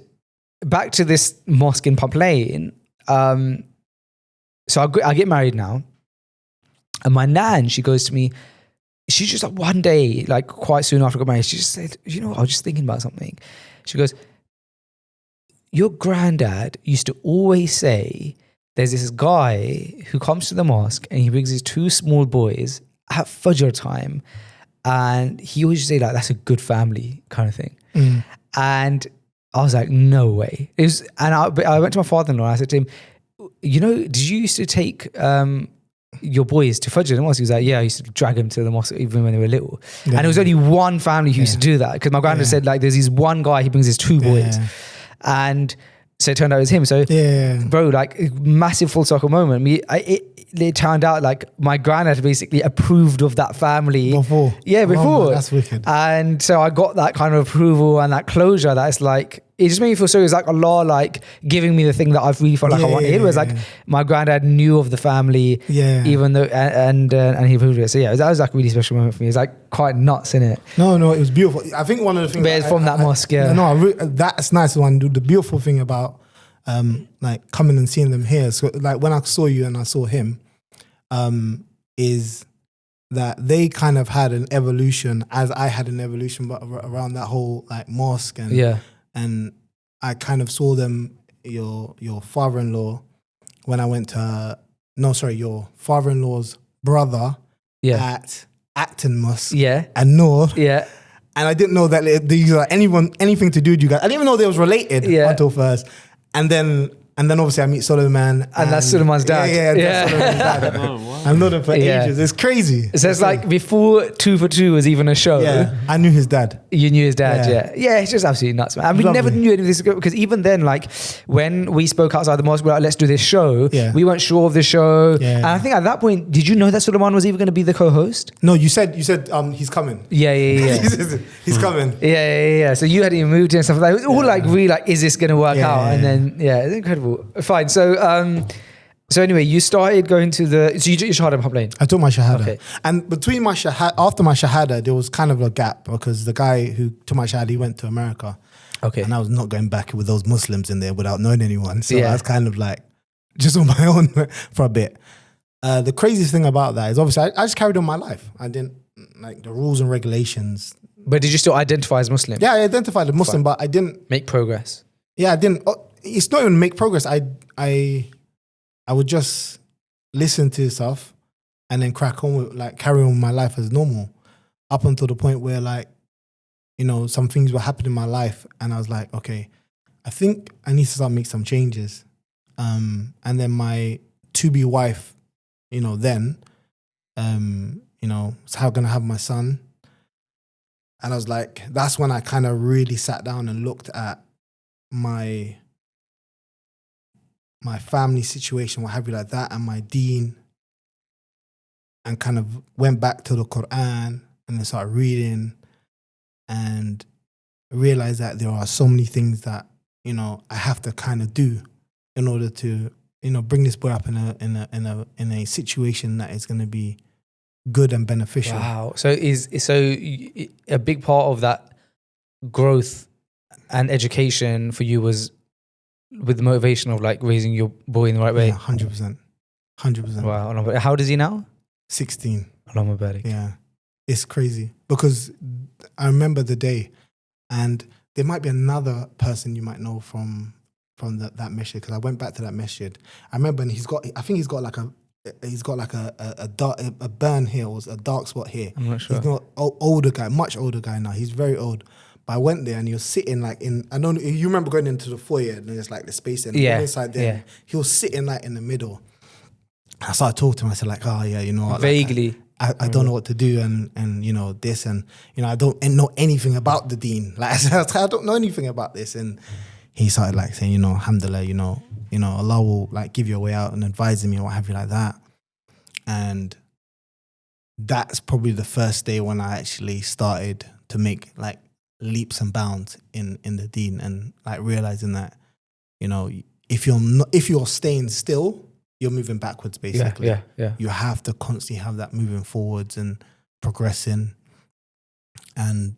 [SPEAKER 1] back to this mosque in Pump Lane. So I get married now, and my nan, she goes to me, she's just like one day, like quite soon after I got married, she just said, "You know what, I was just thinking about something." She goes, "Your granddad used to always say, there's this guy who comes to the mosque and he brings his 2 small boys at Fajr time, and he always say like, that's a good family kind of thing." And I was like, no way. I went to my father-in-law and I said to him, "You know, did you used to take your boys to Fajr in the mosque?" He was like, "Yeah, I used to drag them to the mosque even when they were little." And it was only one family who used to do that, because my granddad said like there's this one guy, he brings his 2 boys. And so it turned out it was him. So bro, like massive full circle moment. It turned out like my granddad basically approved of that family before.
[SPEAKER 2] Oh, that's wicked.
[SPEAKER 1] And so I got that kind of approval and that closure that it's like, it just made me feel so, it's like Allah like giving me the thing that I've really felt like I wanted. It was like my granddad knew of the family, even though, and he approved of it. So yeah, that was like a really special moment for me. It's like quite nuts, innit?
[SPEAKER 2] No, it was beautiful. I think one of the things.
[SPEAKER 1] But it's from that mosque,
[SPEAKER 2] that's nice. One, the beautiful thing about like coming and seeing them here. So like when I saw you and I saw him, is that they kind of had an evolution as I had an evolution, but around that whole like mosque and I kind of saw them, your father-in-law, when I went to your father-in-law's brother at Acton Mosque,
[SPEAKER 1] Yeah.
[SPEAKER 2] and Noor.
[SPEAKER 1] Yeah.
[SPEAKER 2] And I didn't know that these are anything to do with you guys. I didn't even know they was related until first. And then obviously I meet Suleiman.
[SPEAKER 1] And that's Suleiman's dad.
[SPEAKER 2] Yeah. That's Suleiman's dad. I've known him for ages. It's crazy.
[SPEAKER 1] So it's like before 2 for 2 was even a show.
[SPEAKER 2] Yeah, I knew his dad.
[SPEAKER 1] You knew his dad, yeah. It's just absolutely nuts, man. And we never knew any of this, because even then, like, when we spoke outside the mosque, we were like, let's do this show.
[SPEAKER 2] Yeah.
[SPEAKER 1] We weren't sure of the show.
[SPEAKER 2] Yeah.
[SPEAKER 1] And I think at that point, did you know that Suleiman was even going to be the co-host?
[SPEAKER 2] No, you said he's coming.
[SPEAKER 1] Yeah.
[SPEAKER 2] He's coming.
[SPEAKER 1] Yeah. So you hadn't even moved in and stuff like that. It was all like, really, like, is this going to work out? And then, it's incredible. Fine. So anyway, you started going to so you took your shahādah in Plane.
[SPEAKER 2] I took my shahādah.
[SPEAKER 1] Okay.
[SPEAKER 2] And between after my shahādah, there was kind of a gap because the guy who took my shahādah, he went to America.
[SPEAKER 1] Okay.
[SPEAKER 2] And I was not going back with those Muslims in there without knowing anyone. So
[SPEAKER 1] Yeah.
[SPEAKER 2] I was kind of like just on my own for a bit. The craziest thing about that is obviously I just carried on my life. I didn't like the rules and regulations.
[SPEAKER 1] But did you still identify as Muslim?
[SPEAKER 2] Yeah, I identified as Muslim, but I didn't
[SPEAKER 1] Make progress.
[SPEAKER 2] Yeah, I didn't. It's not even make progress. I would just listen to stuff and then carry on with my life as normal, up until the point where some things were happening in my life, and I was like, okay, I think I need to start make some changes. And then my to-be wife, was gonna have my son, and I was like, that's when I kind of really sat down and looked at my family situation, what have you like that, and my deen, and kind of went back to the Quran and then started reading and realized that there are so many things that, I have to kind of do in order to, bring this boy up in a situation that is going to be good and beneficial.
[SPEAKER 1] Wow. So a big part of that growth and education for you was with the motivation of like raising your boy in the right way.
[SPEAKER 2] Yeah, 100%.
[SPEAKER 1] Wow. How old is he now?
[SPEAKER 2] 16.
[SPEAKER 1] Allahumma barik.
[SPEAKER 2] Yeah. It's crazy because I remember the day, and there might be another person you might know from that masjid, because I went back to that masjid. I remember, and he's got like a burn here, or a dark spot here.
[SPEAKER 1] I'm not sure.
[SPEAKER 2] He's not much older guy now. He's very old. But I went there and he was sitting like I don't know, you remember going into the foyer and there's like the space and inside there. Yeah. He was sitting like in the middle. I started talking to him. I said like, oh yeah, what?
[SPEAKER 1] Vaguely.
[SPEAKER 2] Like, I don't know what to do and this and I don't know anything about the deen. Like I said, I don't know anything about this. And he started like saying, alhamdulillah, Allah will like give you a way out and advising me or what have you like that. And that's probably the first day when I actually started to make like leaps and bounds in the deen, and like realizing that if you're staying still, you're moving backwards basically.
[SPEAKER 1] Yeah.
[SPEAKER 2] You have to constantly have that moving forwards and progressing, and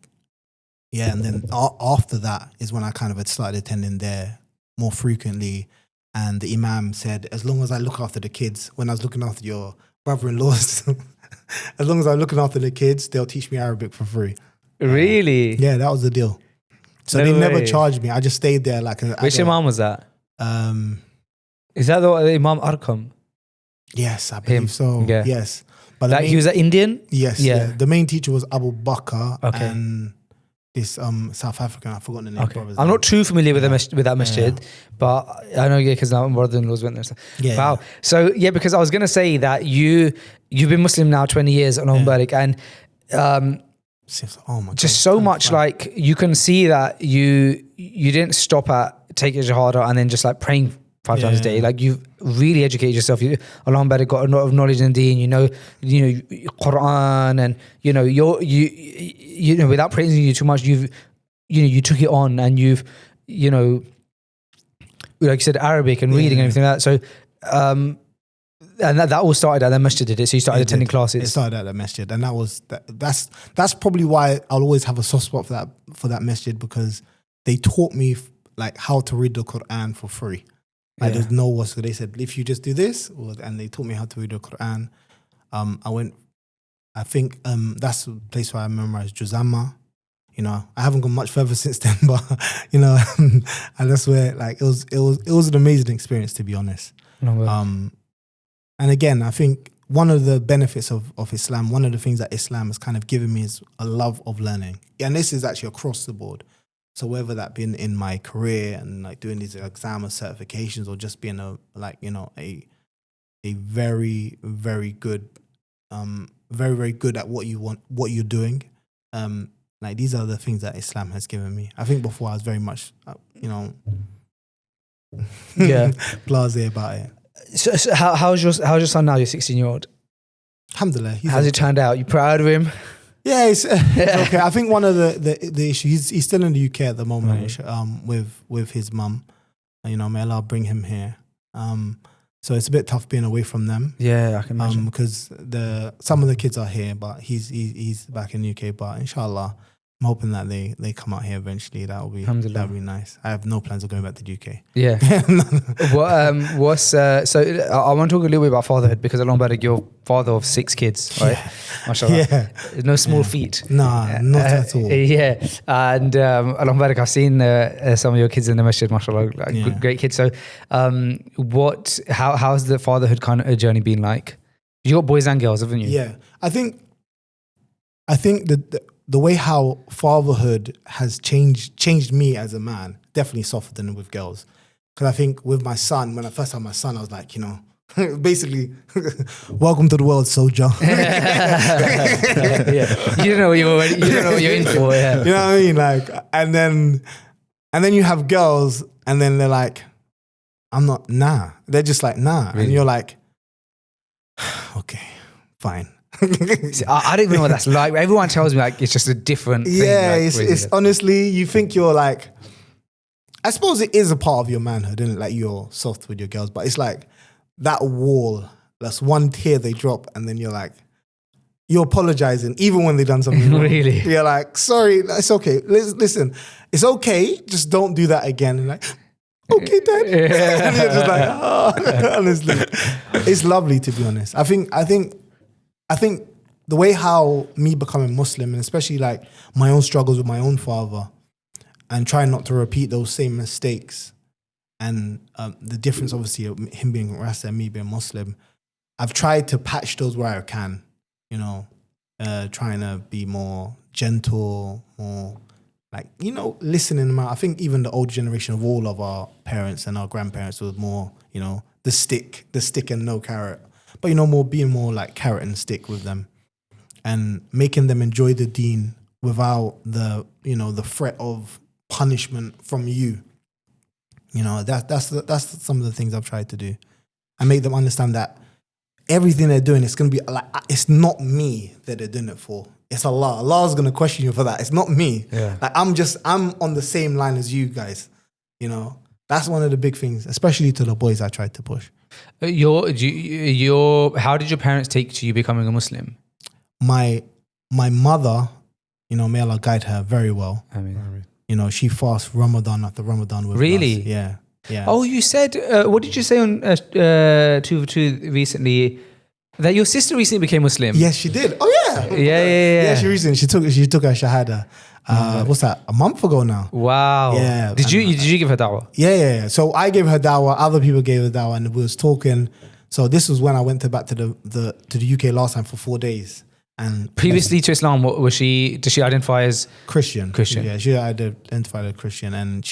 [SPEAKER 2] then after that is when I kind of had started attending there more frequently. And the imam said, as long as I look after the kids, when I was looking after your brother-in-laws, as long as I'm looking after the kids, they'll teach me Arabic for free.
[SPEAKER 1] Really?
[SPEAKER 2] Yeah, that was the deal. So they never charged me. I just stayed there like.
[SPEAKER 1] Which imam was that? Is that the Imam Arqam?
[SPEAKER 2] Yes, I believe so.
[SPEAKER 1] Yeah.
[SPEAKER 2] Yes, but
[SPEAKER 1] he was an Indian.
[SPEAKER 2] Yes. Yeah. The main teacher was Abu Bakr,
[SPEAKER 1] Okay.
[SPEAKER 2] and this South African. I've forgotten the name.
[SPEAKER 1] Okay. I'm not too familiar with that masjid, but I know because my brother-in-laws went there. So.
[SPEAKER 2] Yeah.
[SPEAKER 1] Wow. So because I was gonna say that you've been Muslim now 20 years, Allahumma barik, and
[SPEAKER 2] oh my
[SPEAKER 1] just
[SPEAKER 2] God,
[SPEAKER 1] so much like you can see that you didn't stop at taking shahādah and then just like praying 5 times a day. Like you've really educated yourself. You, Allahumma barik, got a lot of knowledge in deen. Quran, and you without praising you too much, you took it on, and you've like you said, Arabic and reading and everything like that. So and that all started at that masjid, did it? So you started attending classes.
[SPEAKER 2] It started at that masjid, and that's probably why I'll always have a soft spot for that masjid, because they taught me like how to read the Quran for free. Like there's no what, so they said if you just do this, and they taught me how to read the Quran. I think that's the place where I memorized Juzama. I haven't gone much further since then, but and that's where like it was an amazing experience, to be honest.
[SPEAKER 1] No,
[SPEAKER 2] and again, I think one of the benefits of Islam, one of the things that Islam has kind of given me is a love of learning. And this is actually across the board. So whether that been in my career and like doing these exam or certifications, or just being a very, very good, very, very good at what you're doing. Like these are the things that Islam has given me. I think before I was very much, blasé about it.
[SPEAKER 1] So how's your son now? Your 16-year-old.
[SPEAKER 2] Alhamdulillah.
[SPEAKER 1] How's it turned out? You proud of him?
[SPEAKER 2] Yeah, it's okay. I think one of the issues, he's still in the UK at the moment, with his mum. May Allah bring him here. So it's a bit tough being away from them.
[SPEAKER 1] Yeah, I can imagine.
[SPEAKER 2] Because some of the kids are here, but he's back in the UK. But inshallah, I'm hoping that they come out here eventually. That'll be nice. I have no plans of going back to the UK.
[SPEAKER 1] Yeah. So I want to talk a little bit about fatherhood, because along about you're father of 6 kids, right?
[SPEAKER 2] Yeah.
[SPEAKER 1] MashaAllah.
[SPEAKER 2] Yeah.
[SPEAKER 1] There's no small feat.
[SPEAKER 2] Nah, not at all.
[SPEAKER 1] Yeah. And along about I've seen some of your kids in the masjid, MashaAllah, great kids. So how's the fatherhood kind of journey been like? You got boys and girls, haven't you?
[SPEAKER 2] Yeah. I think the way how fatherhood has changed me as a man, definitely softer than with girls. Because I think with my son, when I first had my son, I was like, basically, welcome to the world, soldier.
[SPEAKER 1] Yeah. You don't know what you're in for. Yeah.
[SPEAKER 2] You know what I mean? Like, and then you have girls, and then they're like, nah. They're just like, nah. Really? And you're like, okay, fine.
[SPEAKER 1] See, I don't even know what that's like. Everyone tells me like it's just a different thing.
[SPEAKER 2] Yeah, it's honestly, you think you're like, I suppose it is a part of your manhood, isn't it? Like you're soft with your girls, but it's like that wall, that's one tear they drop, and then you're like, you're apologizing even when they've done something wrong. Really? You're like, sorry, it's okay. Listen, it's okay. Just don't do that again. And like, okay, Dad. Yeah. And you're just like, honestly, it's lovely, to be honest. I think the way how me becoming Muslim, and especially like my own struggles with my own father, and trying not to repeat those same mistakes, and the difference obviously of him being Rasta and me being Muslim, I've tried to patch those where I can, trying to be more gentle, more like, listening them out. I think even the old generation of all of our parents and our grandparents was more, the stick and no carrot. But being more like carrot and stick with them, and making them enjoy the deen without the threat of punishment from you. That's some of the things I've tried to do, and make them understand that everything they're doing is going to be like, it's not me that they're doing it for. It's Allah. Allah's going to question you for that. It's not me.
[SPEAKER 1] Yeah.
[SPEAKER 2] Like I'm on the same line as you guys. That's one of the big things, especially to the boys I tried to push.
[SPEAKER 1] How did your parents take to you becoming a Muslim?
[SPEAKER 2] My mother, may Allah guide her very well.
[SPEAKER 1] I mean,
[SPEAKER 2] she fasts Ramadan after Ramadan with
[SPEAKER 1] really?
[SPEAKER 2] us. Yeah.
[SPEAKER 1] Oh, you said, what did you say on 2 for 2 recently? That your sister recently became Muslim?
[SPEAKER 2] Yes, she did. Oh yeah.
[SPEAKER 1] Yeah.
[SPEAKER 2] She took her shahādah. What's that? A month ago now.
[SPEAKER 1] Wow.
[SPEAKER 2] Yeah.
[SPEAKER 1] Did you give her da'wah?
[SPEAKER 2] Yeah. So I gave her da'wah. Other people gave her da'wah, and we was talking. So this was when I went back to the UK last time for 4 days. And
[SPEAKER 1] previously to Islam, did she identify as
[SPEAKER 2] Christian?
[SPEAKER 1] Christian.
[SPEAKER 2] Yeah, she identified as Christian, and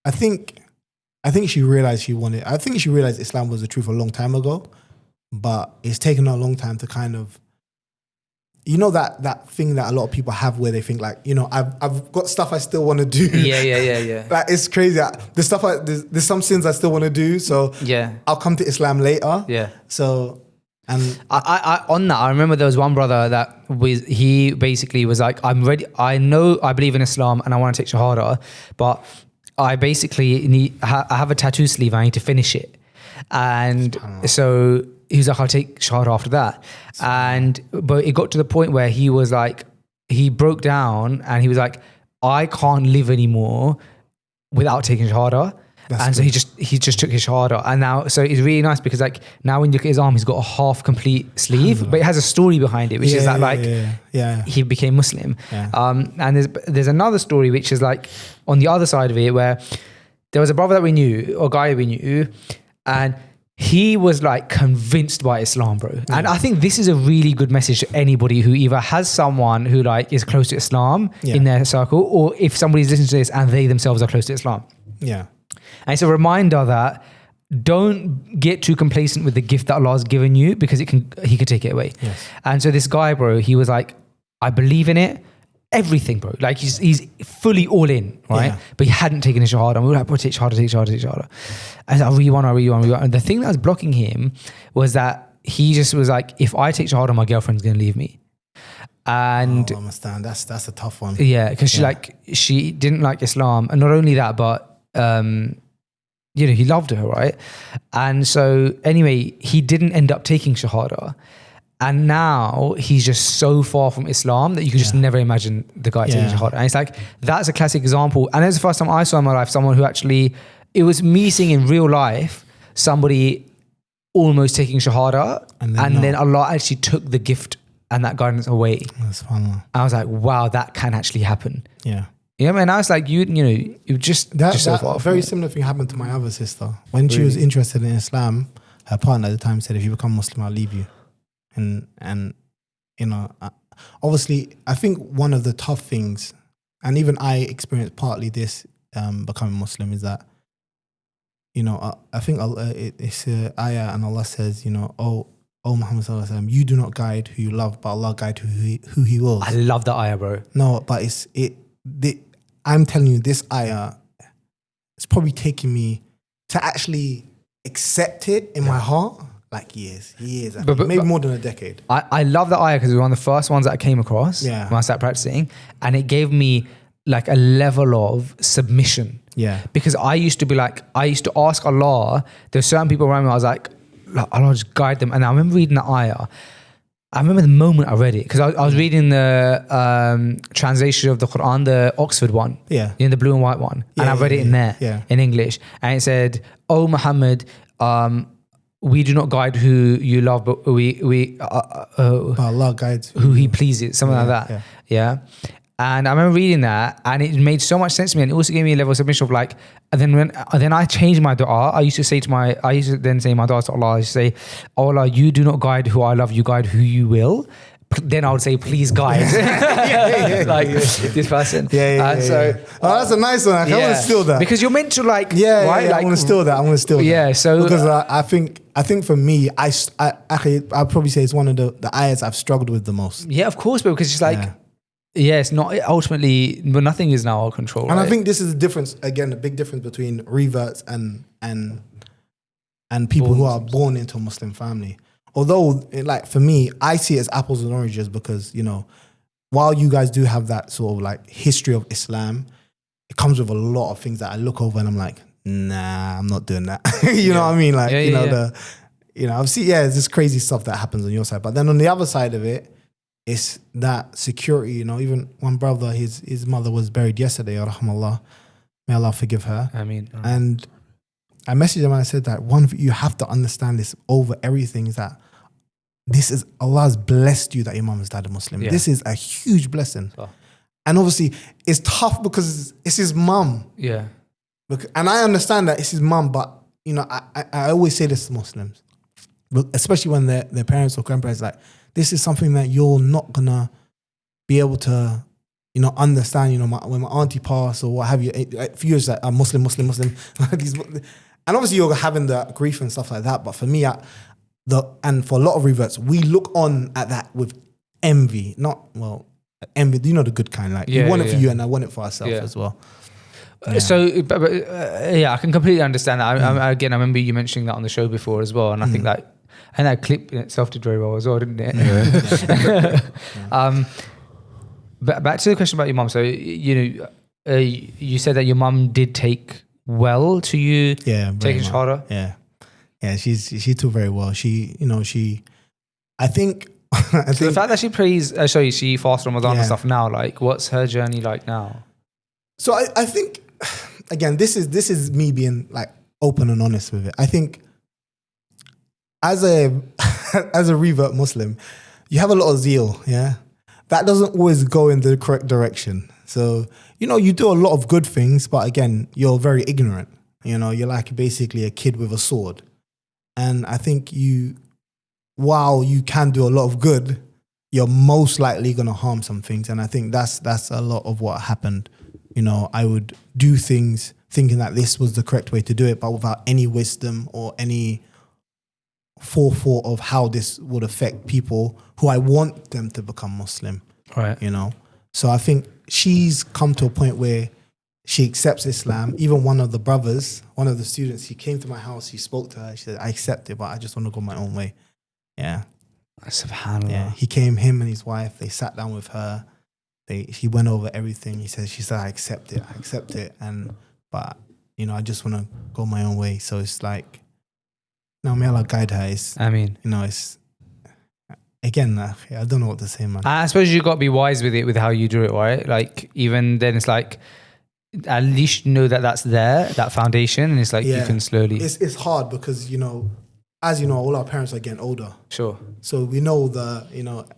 [SPEAKER 2] I think she realized Islam was the truth a long time ago, but it's taken her a long time to kind of, that thing that a lot of people have where they think like, I've got stuff I still want to do.
[SPEAKER 1] Yeah.
[SPEAKER 2] Like it's crazy. There's some sins I still want to do, so
[SPEAKER 1] yeah,
[SPEAKER 2] I'll come to Islam later.
[SPEAKER 1] Yeah.
[SPEAKER 2] So, and
[SPEAKER 1] I on that, I remember there was one brother that he basically was like, I'm ready. I believe in Islam and I want to take shahādah, but I basically I have a tattoo sleeve. I need to finish it. And so he was like, I'll take shahādah after that. But it got to the point where he was like, he broke down and he was like, I can't live anymore without taking shahādah. And so he just took his shahādah. And now, so it's really nice because like now when you look at his arm, he's got a half complete sleeve, but it has a story behind it, which is that he became Muslim.
[SPEAKER 2] Yeah.
[SPEAKER 1] And there's another story, which is like on the other side of it, where there was a brother that we knew, or a guy we knew, and he was like convinced by Islam, bro. And I think this is a really good message to anybody who either has someone who like is close to Islam in their circle, or if somebody's listening to this and they themselves are close to Islam.
[SPEAKER 2] Yeah.
[SPEAKER 1] And it's a reminder that don't get too complacent with the gift that Allah has given you, because he could take it away.
[SPEAKER 2] Yes.
[SPEAKER 1] And so this guy, bro, he was like, I believe in it. Everything, bro. Like he's fully all in, right?
[SPEAKER 2] Yeah.
[SPEAKER 1] But he hadn't taken a shahādah. And we were like, bro, take shahādah. And I really want. And the thing that was blocking him was that he just was like, if I take shahādah, my girlfriend's going to leave me. And
[SPEAKER 2] I understand. That's a tough one.
[SPEAKER 1] yeah, because she didn't like Islam. And not only that, but he loved her, right? And so anyway, he didn't end up taking shahādah. And now he's just so far from Islam that you could just never imagine the guy taking shahādah. And it's like, that's a classic example. And it's the first time I saw in my life someone who actually, it was me seeing in real life somebody almost taking shahādah, and then Allah actually took the gift and that guidance away.
[SPEAKER 2] That's fun.
[SPEAKER 1] I was like, wow, that can actually happen.
[SPEAKER 2] Yeah.
[SPEAKER 1] Yeah, man. I was like, you just so far.
[SPEAKER 2] A very similar thing happened to my other sister. When she was interested in Islam, her partner at the time said, if you become Muslim, I'll leave you. And obviously, I think one of the tough things, and even I experienced partly this becoming Muslim, is that, I think it's ayah, and Allah says, oh Muhammad sallallahu alaihi wasallam, you do not guide who you love, but Allah guide who He wills.
[SPEAKER 1] I love that ayah, bro.
[SPEAKER 2] No, but I'm telling you, this ayah, it's probably taking me to actually accept it in my heart. Like years, maybe more than a decade.
[SPEAKER 1] I love that ayah because it was one of the first ones that I came across when I started practicing, and it gave me like a level of submission.
[SPEAKER 2] Yeah.
[SPEAKER 1] Because I used to ask Allah, there's certain people around me, I was like, Allah, just guide them. And I remember reading the ayah. I remember the moment I read it, because I was reading the translation of the Quran, the Oxford one, the blue and white one, and I read it in there in English, and it said, "Oh Muhammad, we do not guide who you love, but
[SPEAKER 2] Allah guides
[SPEAKER 1] who He pleases," something like that. Yeah. And I remember reading that, and it made so much sense to me, and it also gave me a level of submission of like. And then I changed my du'a. I used to then say my du'a to Allah. I used to say, "Oh Allah, you do not guide who I love. You guide who you will." Then I would say, "Please guide." This person.
[SPEAKER 2] So, that's a nice one. I want to steal that,
[SPEAKER 1] because you're meant to right?
[SPEAKER 2] I want to steal that.
[SPEAKER 1] Yeah. So
[SPEAKER 2] because I think for me, I'd probably say it's one of the ayahs I've struggled with the most.
[SPEAKER 1] Yeah, of course, but because it's like. Yeah, it's not ultimately, but nothing is now our control.
[SPEAKER 2] And
[SPEAKER 1] right?
[SPEAKER 2] I think this is the difference, again, a big difference between reverts and people who are born into a Muslim family. Although, like for me, I see it as apples and oranges, because, while you guys do have that sort of like history of Islam, it comes with a lot of things that I look over and I'm like, nah, I'm not doing that. You know what I mean? Like, I've seen, it's this crazy stuff that happens on your side. But then on the other side of it, it's that security, even one brother, his mother was buried yesterday, rahmallah. May Allah forgive her.
[SPEAKER 1] I mean,
[SPEAKER 2] and I messaged him and I said that you have to understand this over everything, is that this is, Allah has blessed you that your mum and dad are Muslim. This is a huge blessing. Oh. And obviously it's tough because it's his mum.
[SPEAKER 1] Yeah.
[SPEAKER 2] And I understand that it's his mum, but I always say this to Muslims, especially when their parents or grandparents like, this is something that you're not gonna be able to, understand. When my auntie passed or what have you, for you it's like I'm Muslim. And obviously you're having the grief and stuff like that. But for me, and for a lot of reverts, we look on at that with envy. Envy. The good kind. Like you want it for you, and I want it for ourselves as well.
[SPEAKER 1] So, I can completely understand that. I remember you mentioning that on the show before as well, and I think that. And that clip in itself did very well as well, didn't it? Yeah. But back to the question about your mum. So, you said that your mum did take well to you taking shahādah.
[SPEAKER 2] Yeah, she took very well. She, I think
[SPEAKER 1] so the fact that she prays, she fasts Ramadan and stuff now. Like, what's her journey like now?
[SPEAKER 2] So I think, again, this is me being like open and honest with it. I think. As a revert Muslim, you have a lot of zeal, That doesn't always go in the correct direction. So, you do a lot of good things, but again, you're very ignorant. You're like basically a kid with a sword. And I think while you can do a lot of good, you're most likely going to harm some things. And I think that's a lot of what happened. You know, I would do things thinking that this was the correct way to do it, but without any wisdom or any forethought of how this would affect people who I want them to become Muslim.
[SPEAKER 1] Right.
[SPEAKER 2] You know? So I think she's come to a point where she accepts Islam. Even one of the students, he came to my house, he spoke to her, she said, I accept it, but I just want to go my own way. Yeah.
[SPEAKER 1] Subhanallah.
[SPEAKER 2] Yeah. He came, him and his wife, they sat down with her. He went over everything. She said, I accept it. But, you know, I just want to go my own way. So it's like, no, may Allah guide her. It's, again, I don't know what to say, man.
[SPEAKER 1] I suppose you got to be wise with it, with how you do it, right? Like, even then it's like, at least you know that that's there, that foundation, and it's like you can slowly.
[SPEAKER 2] It's hard because, you know, as you know, all our parents are getting older.
[SPEAKER 1] Sure.
[SPEAKER 2] So we know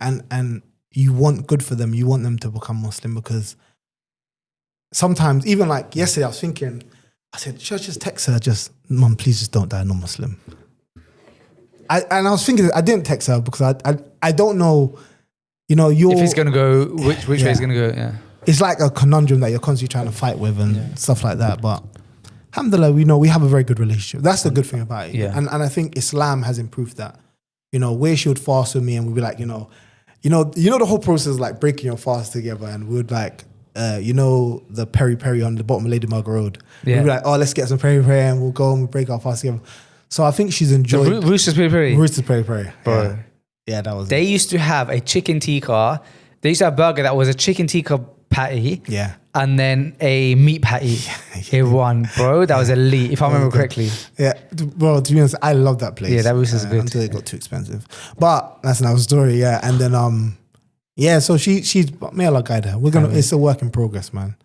[SPEAKER 2] and you want good for them. You want them to become Muslim because sometimes, even like yesterday, I said, should I just text her? Mom, please just don't die non-Muslim. I was thinking, I didn't text her because I don't know, you know,
[SPEAKER 1] if it's going to go, which way it's going to go, yeah.
[SPEAKER 2] It's like a conundrum that you're constantly trying to fight with and stuff like that. But alhamdulillah, we know we have a very good relationship. That's the good thing about it.
[SPEAKER 1] Yeah.
[SPEAKER 2] And I think Islam has improved that. You know, where she would fast with me and we'd be like, you know, the whole process is like breaking your fast together, and we would like, the peri-peri on the bottom of Lady Margaret Road.
[SPEAKER 1] Yeah.
[SPEAKER 2] We'd be like, oh, let's get some peri-peri and we'll go and we'll break our fast together. So I think she's enjoyed.
[SPEAKER 1] Roosters peri-peri?
[SPEAKER 2] Roosters peri-peri.
[SPEAKER 1] Bro.
[SPEAKER 2] Yeah, that was
[SPEAKER 1] They used to have a chicken tikka. They used to have a burger that was a chicken tikka patty.
[SPEAKER 2] Yeah.
[SPEAKER 1] And then a meat patty in one, bro. That was elite, if I remember correctly.
[SPEAKER 2] Yeah, bro, to be honest, I love that place.
[SPEAKER 1] Yeah, that Roosters is good.
[SPEAKER 2] Until it got too expensive. But that's another story, yeah. And then, so she's, may Allah guide her. It's a work in progress, man.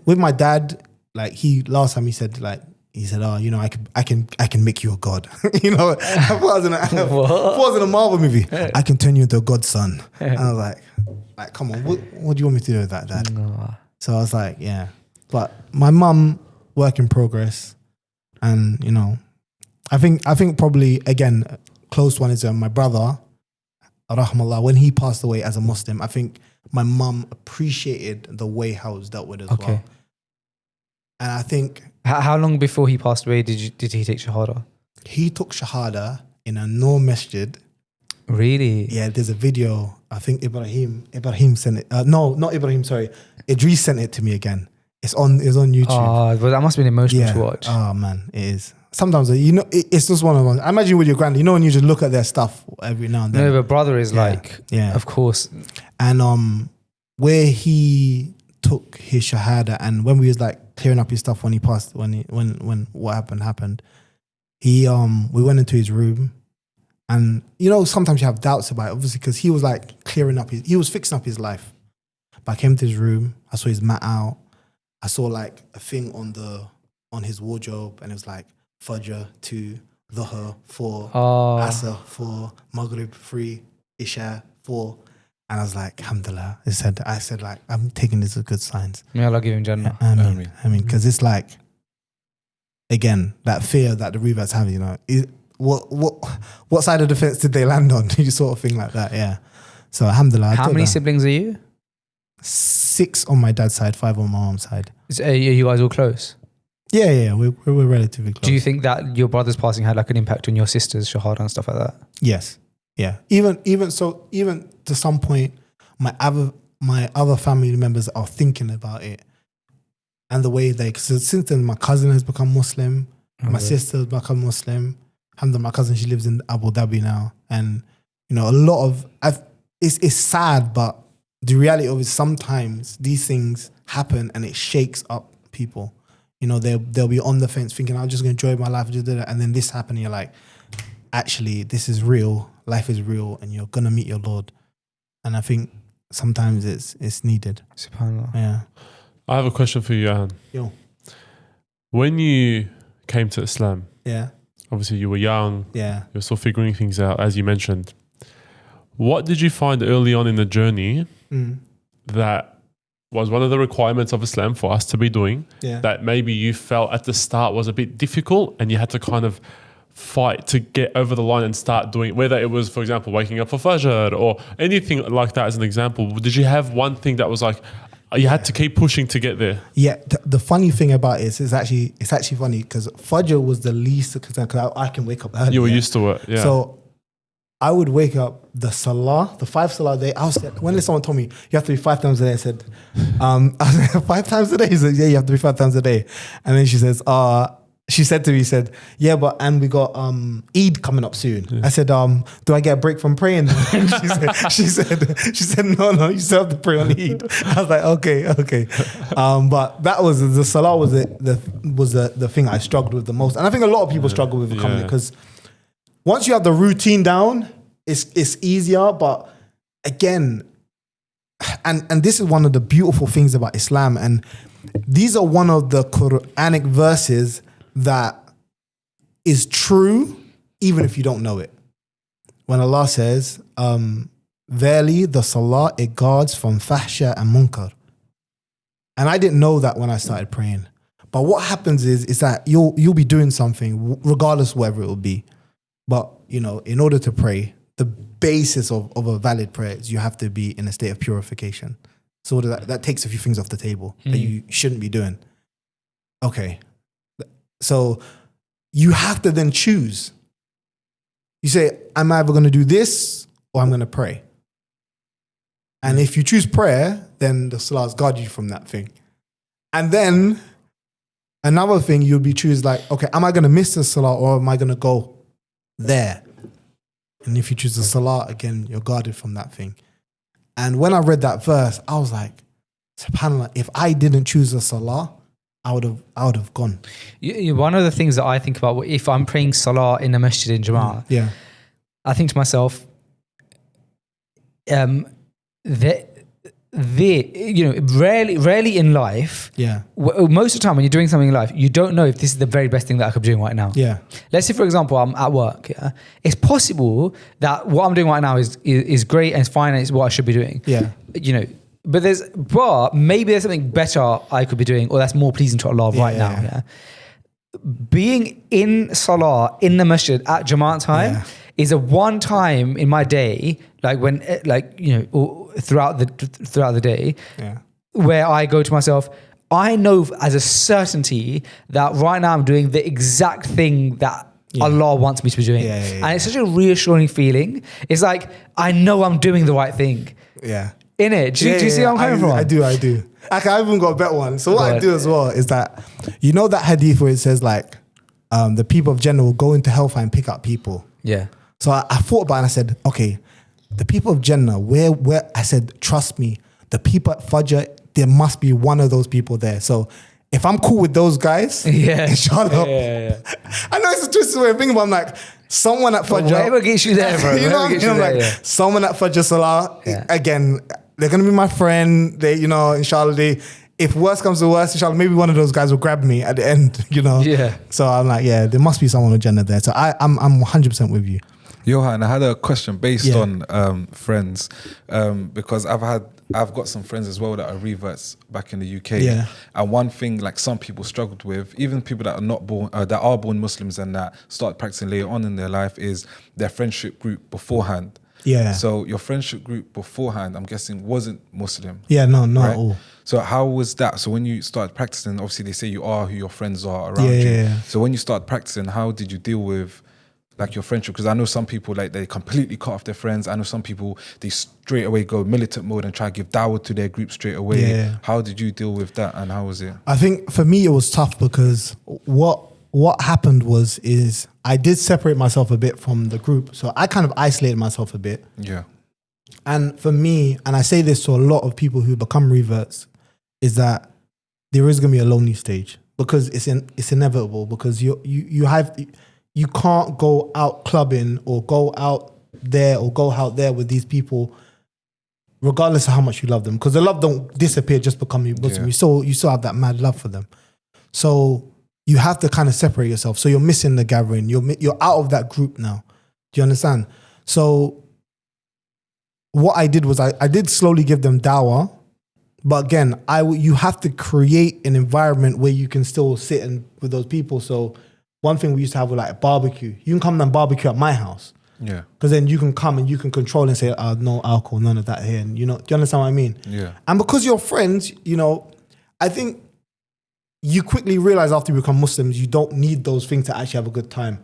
[SPEAKER 2] With my dad, like last time he said, oh, you know, I can make you a god. You know, I thought it was in a Marvel movie. I can turn you into a godson. And I was like, come on, what do you want me to do with that, Dad?
[SPEAKER 1] No.
[SPEAKER 2] So I was like, yeah. But my mum, work in progress. And, you know, I think probably, again, close one is my brother, rahmallah, when he passed away as a Muslim, I think my mum appreciated the way how it was dealt with as well. And I think...
[SPEAKER 1] How long before he passed away did he take shahādah?
[SPEAKER 2] He took shahādah in a Noor masjid.
[SPEAKER 1] Really?
[SPEAKER 2] Yeah, there's a video. I think Ibrahim sent it. No, not Ibrahim, sorry. Idris sent it to me again. It's on YouTube.
[SPEAKER 1] Oh, but that must have been emotional to watch.
[SPEAKER 2] Oh, man, it is. Sometimes, you know, it's just one of them. I imagine with your granddad, you know, when you just look at their stuff every now and then.
[SPEAKER 1] No, but brother is of course.
[SPEAKER 2] And where he took his shahādah, and when we was like clearing up his stuff when he passed, when what happened, we went into his room, and you know, sometimes you have doubts about it, obviously, because he was like he was fixing up his life. But I came to his room, I saw his mat out, I saw like a thing on his wardrobe, and it was like Fajr 2, Dhuhr 4, Asr 4, Maghrib 3, Isha 4. And I was like, alhamdulillah. I said, like, I'm taking this as good signs.
[SPEAKER 1] May Allah give him Jannah.
[SPEAKER 2] I mean, because it's like, again, that fear that the reverts have, you know, what side of the fence did they land on? You sort of thing like that, yeah. So alhamdulillah.
[SPEAKER 1] How many siblings are you?
[SPEAKER 2] 6 on my dad's side, 5 on my mom's side.
[SPEAKER 1] Are you guys all close?
[SPEAKER 2] Yeah, we're relatively close.
[SPEAKER 1] Do you think that your brother's passing had like an impact on your sister's shahādah and stuff like that?
[SPEAKER 2] Yes. Yeah. Even to some point, my other family members are thinking about it, and the way since then my cousin has become Muslim, my sister has become Muslim. Alhamdulillah, my cousin, she lives in Abu Dhabi now, and you know, a lot of it's sad, but the reality of it, sometimes these things happen and it shakes up people. You know, they'll be on the fence thinking, I'm just going to enjoy my life, just did it, and then this happened, and you're like, actually, this is real. Life is real, and you're gonna meet your Lord. And I think sometimes it's needed.
[SPEAKER 1] SubhanAllah.
[SPEAKER 2] Yeah.
[SPEAKER 4] I have a question for you, Yohan.
[SPEAKER 2] Yo.
[SPEAKER 4] When you came to Islam,
[SPEAKER 2] Yeah.
[SPEAKER 4] obviously you were young.
[SPEAKER 2] Yeah.
[SPEAKER 4] You're still figuring things out, as you mentioned. What did you find early on in the journey that was one of the requirements of Islam for us to be doing,
[SPEAKER 2] Yeah.
[SPEAKER 4] that maybe you felt at the start was a bit difficult and you had to kind of fight to get over the line and start doing it? Whether it was, for example, waking up for Fajr or anything like that as an example. Did you have one thing that was like, you had to keep pushing to get there?
[SPEAKER 2] Yeah, the funny thing about it is it's actually funny because Fajr was the least, because I can wake up early.
[SPEAKER 4] You were used to it, yeah.
[SPEAKER 2] So I would wake up the 5 salah a day. When someone told me you have to be 5 times a day, I said, I was like, 5 times a day? He said, yeah, you have to be 5 times a day. And then she said to me, yeah, and we got Eid coming up soon. Yeah. I said, do I get a break from praying? she said, no, you still have to pray on Eid. I was like, okay. But that was the salah was the thing I struggled with the most, and I think a lot of people struggle with becoming it because once you have the routine down, it's easier. But again, and this is one of the beautiful things about Islam, and these are one of the Quranic verses that is true even if you don't know it. When Allah says, verily the salah, it guards from fahsha and munkar. And I didn't know that when I started praying. But what happens is that you'll be doing something regardless of whatever it will be. But, in order to pray, the basis of a valid prayer is you have to be in a state of purification. So that takes a few things off the table that you shouldn't be doing. Okay. So you have to then choose. You say, I'm either going to do this or I'm going to pray. And if you choose prayer, then the salahs guard you from that thing. And then another thing you'll be choose like, okay, am I going to miss the salah or am I going to go there? And if you choose the salah, again, you're guarded from that thing. And when I read that verse, I was like, subhanAllah, if I didn't choose the salah, I would have gone.
[SPEAKER 1] One of the things that I think about if I'm praying salah in a masjid in Jama'ah, I think to myself, rarely in life, most of the time when you're doing something in life, you don't know if this is the very best thing that I could be doing right now.
[SPEAKER 2] Yeah.
[SPEAKER 1] Let's say, for example, I'm at work. Yeah, it's possible that what I'm doing right now is great and it's fine and it's what I should be doing.
[SPEAKER 2] Yeah.
[SPEAKER 1] But maybe there's something better I could be doing, or that's more pleasing to Allah right now. Yeah. Being in salah in the masjid at Jama'at time is a one time in my day, like when, or throughout the day, where I go to myself, I know as a certainty that right now I'm doing the exact thing that Allah wants me to be doing. And it's such a reassuring feeling. It's like, I know I'm doing the right thing.
[SPEAKER 2] Yeah.
[SPEAKER 1] In it. Do you see where I'm coming from?
[SPEAKER 2] I do. I even got a better one. So what I do as well is that, that hadith where it says like, the people of Jannah will go into hellfire and pick up people.
[SPEAKER 1] Yeah.
[SPEAKER 2] So I thought about it and I said, okay, the people of Jannah, where I said, trust me, the people at Fajr, there must be one of those people there. So if I'm cool with those guys, inshallah. I know it's a twisted way of thinking, but I'm like, someone at Fajr.
[SPEAKER 1] Whatever gets you there, bro.
[SPEAKER 2] You know what I mean? Someone at Fajr Salah, again, they're going to be my friend. They, inshallah, if worse comes to worse, inshallah, maybe one of those guys will grab me at the end,
[SPEAKER 1] Yeah.
[SPEAKER 2] So I'm like, there must be someone with Jannah there. So I'm 100% with you.
[SPEAKER 3] Yohan, I had a question based on friends, because I've got some friends as well that are reverts back in the UK.
[SPEAKER 2] Yeah.
[SPEAKER 3] And one thing like some people struggled with, even people that are not born, that are born Muslims and that start practicing later on in their life, is their friendship group beforehand.
[SPEAKER 2] Yeah.
[SPEAKER 3] So your friendship group beforehand, I'm guessing, wasn't Muslim.
[SPEAKER 2] Yeah, no, not at all.
[SPEAKER 3] So how was that? So when you started practicing, obviously they say you are who your friends are around you.
[SPEAKER 2] Yeah.
[SPEAKER 3] So when you started practicing, how did you deal with like your friendship? Because I know some people like they completely cut off their friends. I know some people they straight away go militant mode and try to give dawah to their group straight away.
[SPEAKER 2] Yeah.
[SPEAKER 3] How did you deal with that and how was it?
[SPEAKER 2] I think for me it was tough because what happened is I did separate myself a bit from the group. So I kind of isolated myself a bit.
[SPEAKER 3] Yeah.
[SPEAKER 2] And for me, and I say this to a lot of people who become reverts, is that there is going to be a lonely stage because it's inevitable because you can't go out clubbing or go out there with these people regardless of how much you love them, because the love don't disappear just becoming Muslim. You still have that mad love for them. So you have to kind of separate yourself. So you're missing the gathering. You're out of that group now. Do you understand? So what I did was I did slowly give them dawah, but again, you have to create an environment where you can still sit with those people. So one thing we used to have was like barbecue. You can come and barbecue at my house.
[SPEAKER 3] Yeah.
[SPEAKER 2] Because then you can come and you can control and say, no alcohol, none of that here. And do you understand what I mean?
[SPEAKER 3] Yeah.
[SPEAKER 2] And because you're friends, I think you quickly realize after you become Muslims, you don't need those things to actually have a good time.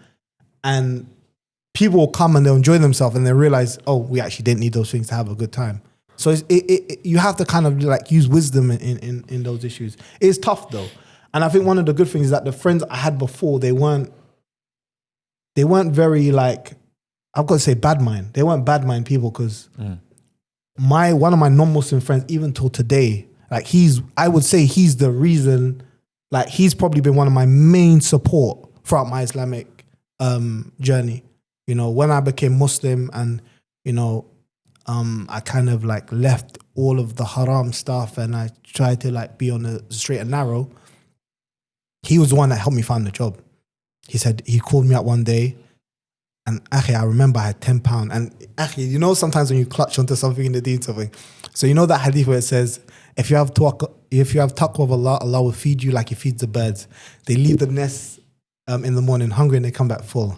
[SPEAKER 2] And people will come and they'll enjoy themselves and they realize, we actually didn't need those things to have a good time. So you have to kind of like use wisdom in those issues. It's tough though. And I think one of the good things is that the friends I had before, they weren't very like, I've got to say bad mind. They weren't bad mind people because one of my non-Muslim friends, even till today, like I would say he's the reason, like he's probably been one of my main support throughout my Islamic journey. When I became Muslim and, I kind of like left all of the haram stuff and I tried to like be on the straight and narrow. He was the one that helped me find the job. He called me up one day and I remember I had £10 and sometimes when you clutch onto something in the deen something. So that hadith where it says, if you have taqwa of Allah, Allah will feed you like he feeds the birds. They leave the nest in the morning hungry and they come back full.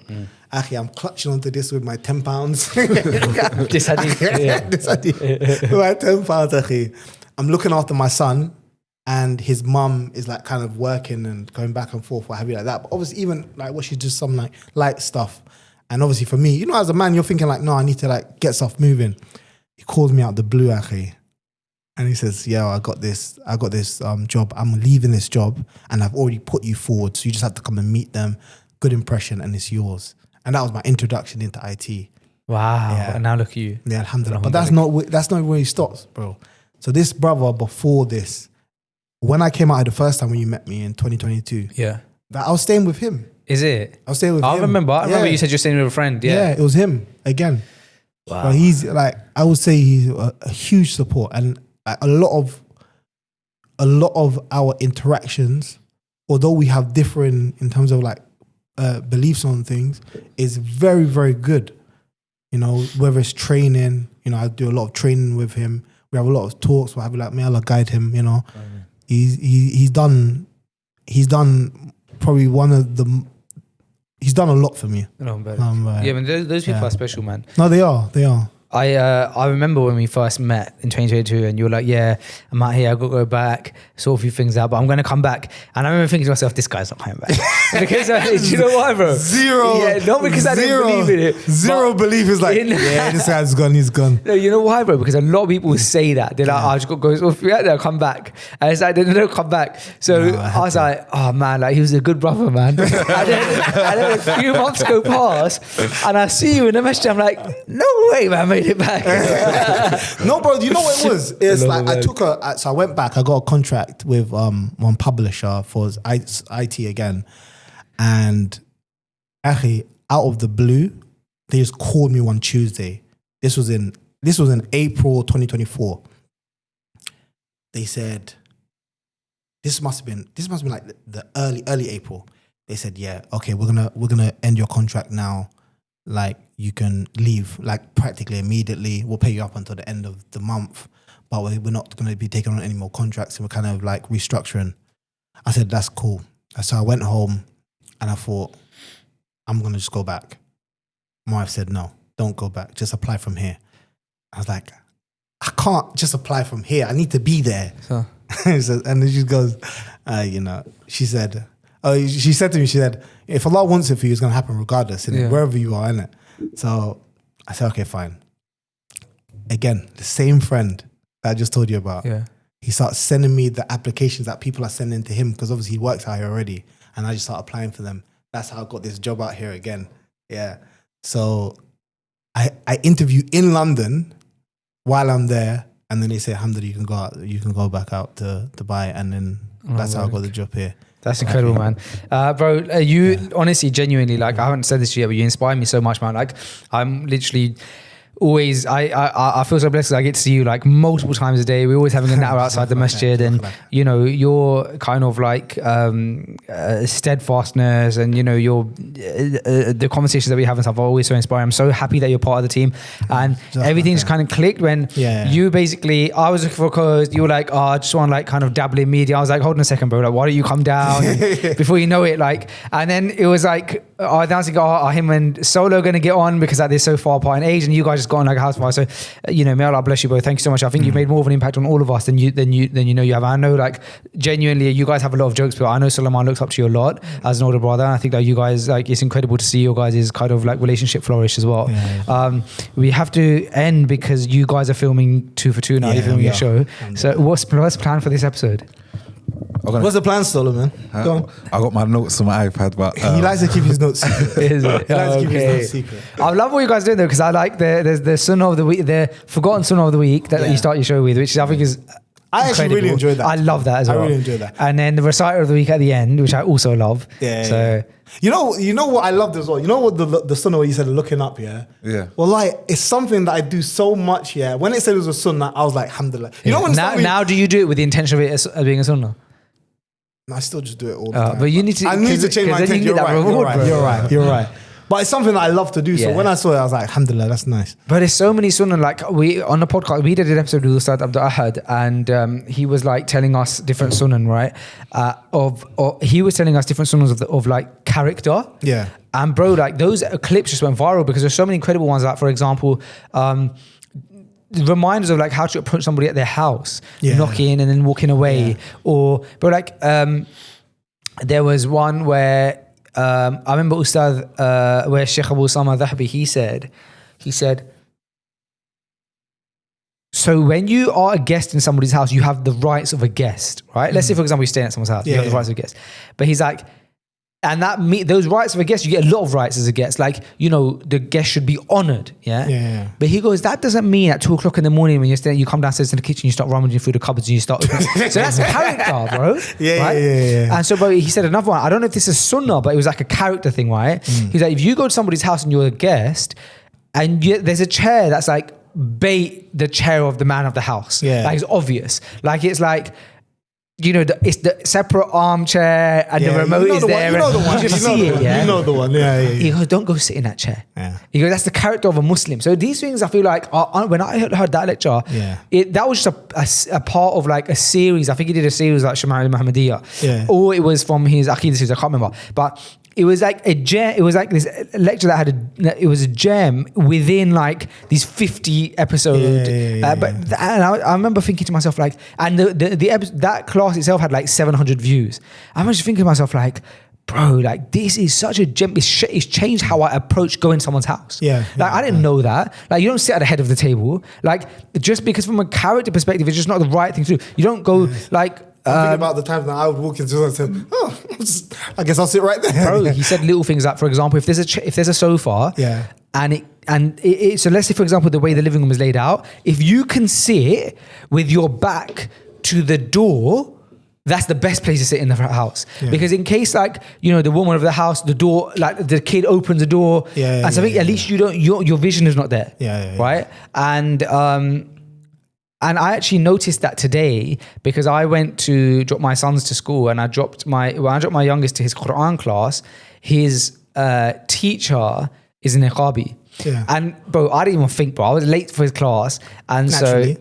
[SPEAKER 2] I'm clutching onto this with my £10.
[SPEAKER 1] This hadith.
[SPEAKER 2] This hadith. With my £10, I'm looking after my son and his mum is like kind of working and going back and forth, what have you like that. But obviously even like what she does some like light stuff. And obviously for me, as a man, you're thinking like, no, I need to like get stuff moving. He calls me out the blue, and he says, I got this job. I'm leaving this job and I've already put you forward. So you just have to come and meet them. Good impression and it's yours. And that was my introduction into IT.
[SPEAKER 1] Wow.
[SPEAKER 2] Yeah.
[SPEAKER 1] And now look at you.
[SPEAKER 2] Yeah, alhamdulillah. But that's not where he stops, bro. So this brother before this, when I came out the first time when you met me in 2022, I was staying with him.
[SPEAKER 1] Is it?
[SPEAKER 2] I was staying with him.
[SPEAKER 1] I remember you said you're staying with a friend.
[SPEAKER 2] Yeah, it was him again.
[SPEAKER 1] Wow.
[SPEAKER 2] But he's like, I would say he's a huge support. And like, a lot of our interactions, although we have different in terms of like beliefs on things, is very, very good. Whether it's training, I do a lot of training with him. We have a lot of talks. We'll have like, may Allah guide him. He's done probably he's done a lot for me.
[SPEAKER 1] No, but those people are special, man.
[SPEAKER 2] No, they are.
[SPEAKER 1] I remember when we first met in 2022 and you were like, I'm out here, I've got to go back, sort a few things out, but I'm going to come back. And I remember thinking to myself, this guy's not coming back. Because, do you know why, bro?
[SPEAKER 2] Zero.
[SPEAKER 1] Yeah, not because I didn't believe in it.
[SPEAKER 2] Zero belief is like, this guy's gone, he's gone.
[SPEAKER 1] No, you know why, bro? Because a lot of people say that. They're like, I just got to go sort of out there, I'll come back. And it's like, they don't come back. So I was like, oh man, like he was a good brother, man. and then a few months go past and I see you in the message, I'm like, no way, man, I made it back.
[SPEAKER 2] No, bro, you know what it was? It's like I went back, I got a contract with one publisher for IT again. And actually, out of the blue, they just called me one Tuesday. This was in April 2024. They said, this must have been like the early April. They said, okay, we're gonna end your contract now. Like you can leave like practically immediately. We'll pay you up until the end of the month, but we're not going to be taking on any more contracts and we're kind of like restructuring. I said, that's cool. So I went home and I thought, I'm going to just go back. My wife said, no, don't go back. Just apply from here. I was like, I can't just apply from here. I need to be there.
[SPEAKER 1] So.
[SPEAKER 2] And then she goes, she said to me, if Allah wants it for you, it's going to happen regardless, wherever you are, innit? So I said, okay, fine. Again, the same friend that I just told you about, he starts sending me the applications that people are sending to him because obviously he works out here already. And I just start applying for them. That's how I got this job out here again. Yeah. So I interview in London while I'm there. And then they say, alhamdulillah, you can go back out to Dubai. And then that's how I got the job here.
[SPEAKER 1] That's incredible, man. Bro, you honestly, genuinely, like, I haven't said this to you yet, but you inspire me so much, man. Like, I'm literally always, I feel so blessed. I get to see you like multiple times a day. We're always having a natter outside the masjid, and you know, your kind of like steadfastness, and you know, your the conversations that we have and stuff are always so inspiring. I'm so happy that you're part of the team, and everything just kind of clicked when you basically, I was looking for a cause, you were like, oh, I just want to like kind of dabble in media. I was like, hold on a second, bro, like why don't you come down? Before you know it, like, and then it was like, I was like, are him and Solo going to get on, because like, they're so far apart in age, and you guys just got on like a house fire. So, you know, may Allah bless you both. Thank you so much. I think you've made more of an impact on all of us than you know you have. I know, like, genuinely, you guys have a lot of jokes, but I know Suleiman looks up to you a lot as an older brother. And I think that you guys, like, it's incredible to see your guys' kind of like relationship flourish as well. We have to end because you guys are filming 2 for 2 now. You're filming a show. So what's the plan for this episode?
[SPEAKER 2] What's the plan, Solomon? Go on.
[SPEAKER 3] I got my notes on my iPad, but
[SPEAKER 2] he likes to keep his notes secret.
[SPEAKER 1] Is it?
[SPEAKER 2] He likes to keep his notes secret.
[SPEAKER 1] I love what you guys do though, because I like the sunnah of the week, the forgotten sunnah of the week that you start your show with, which I think is
[SPEAKER 2] I actually really enjoyed that.
[SPEAKER 1] I love that as well.
[SPEAKER 2] I really enjoyed that.
[SPEAKER 1] And then the reciter of the week at the end, which I also love.
[SPEAKER 2] You know what I loved as well? You know what the sunnah where you said looking up, yeah? Well, like, it's something that I do so much, yeah. When it said it was a sunnah, I was like, alhamdulillah. You know when
[SPEAKER 1] now do you do it with the intention of it as being a sunnah?
[SPEAKER 2] I still just do it all the time.
[SPEAKER 1] But you need to.
[SPEAKER 2] I need to change my intention. You're right. But it's something that I love to do. So when I saw it, I was like, alhamdulillah, that's nice.
[SPEAKER 1] But there's so many sunnah, like we on the podcast, we did an episode with Ustad Abdul Ahad, and he was like telling us different sunnah, right? He was telling us different sunnahs of like character.
[SPEAKER 2] Yeah.
[SPEAKER 1] And bro, like those clips just went viral because there's so many incredible ones. Like for example, reminders of like how to approach somebody at their house, knocking and then walking away, or but like there was one where I remember Ustad where Sheikh Abu Sama Dhahbi he said so when you are a guest in somebody's house, you have the rights of a guest, right? Let's say for example you're staying at someone's house, you have the rights of a guest, but he's like, and those rights of a guest, you get a lot of rights as a guest. Like, you know, the guest should be honored. Yeah. But he goes, that doesn't mean at 2 o'clock in the morning when you're staying, you come downstairs in the kitchen, you start rummaging through the cupboards and you start opening. So that's character, bro. Yeah. And so, bro, he said another one. I don't know if this is sunnah, but it was like a character thing, right? He's like, if you go to somebody's house and you're a guest and there's a chair that's like bait the chair of the man of the house. Like it's obvious. Like it's like, you know, it's the separate armchair and the remote is there.
[SPEAKER 2] You know the one.
[SPEAKER 1] You just see it,
[SPEAKER 2] You know the one. Yeah.
[SPEAKER 1] He goes, don't go sit in that chair. He goes, that's the character of a Muslim. So these things, I feel like, when I heard that lecture, that was just a part of like a series. I think he did a series like Shama'il Muhammadiyah. Or it was from his Aqidah series, I can't remember. But it was like a gem. It was like this lecture that it was a gem within like these 50 episodes. And I remember thinking to myself like, and that class itself had like 700 views. I was just thinking to myself like, bro, like this is such a gem. It's changed how I approach going to someone's house. I didn't know that. Like you don't sit at the head of the table. Like just because from a character perspective, it's just not the right thing to do. You don't go like.
[SPEAKER 2] I'm thinking about the time that I would walk into someone and say, I guess I'll sit right there.
[SPEAKER 1] Bro, he said little things like, for example, if there's a sofa, and so let's say, for example, the way the living room is laid out, if you can sit with your back to the door, that's the best place to sit in the house. Because in case like, you know, the woman of the house, the door, like the kid opens the door, and so I think at least you don't, your vision is not there. Right? And I actually noticed that today because I went to drop my sons to school and I dropped my youngest to his Quran class. His teacher is a niqabi. And bro, I didn't even think, bro. I was late for his class. And
[SPEAKER 2] naturally.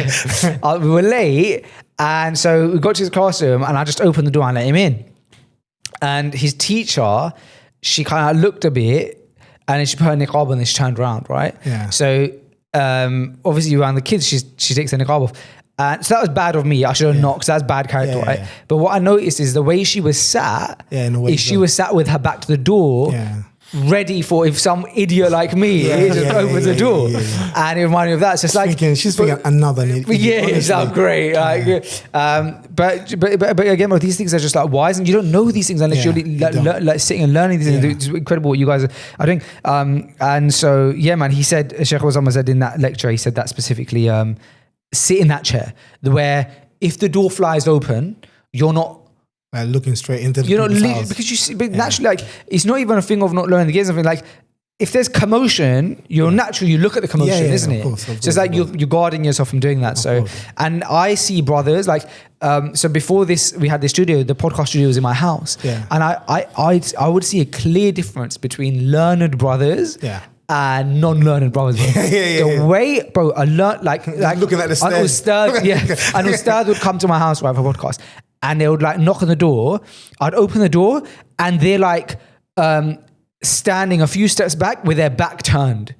[SPEAKER 1] So, we were late. And so we got to his classroom and I just opened the door and let him in. And his teacher, she kind of looked a bit and then she put her niqab and then she turned around, right? So, obviously around the kids, she takes the niqab off. So that was bad of me. I should have not, because that's bad character, right? But what I noticed is the way she was sat, she was sat with her back to the door, ready for if some idiot like me just opens the door. And it reminded me of that. So it's like
[SPEAKER 2] she's thinking another idiot.
[SPEAKER 1] It sounds great. But again, bro, these things are just like wise, and you don't know these things unless you're like sitting and learning these things. It's incredible what you guys are doing. And so man, he said, Sheikh Osama said in that lecture, he said that specifically, sit in that chair where if the door flies open, you're not
[SPEAKER 2] looking straight into the
[SPEAKER 1] house. Because you see, but naturally, like it's not even a thing of not learning the games. I mean, like if there's commotion, you're naturally, you look at the commotion, isn't it?
[SPEAKER 2] Of course,
[SPEAKER 1] Just like you're guarding yourself from doing that. So, and I see brothers like, so before this, we had the studio, the podcast studio was in my house.
[SPEAKER 2] Yeah.
[SPEAKER 1] And I would see a clear difference between learned brothers and non-learned brothers. The way, bro, like
[SPEAKER 2] looking at the stairs.
[SPEAKER 1] An ustad would come to my house, right, for a podcast, and they would like knock on the door. I'd open the door, and they're like standing a few steps back with their back turned.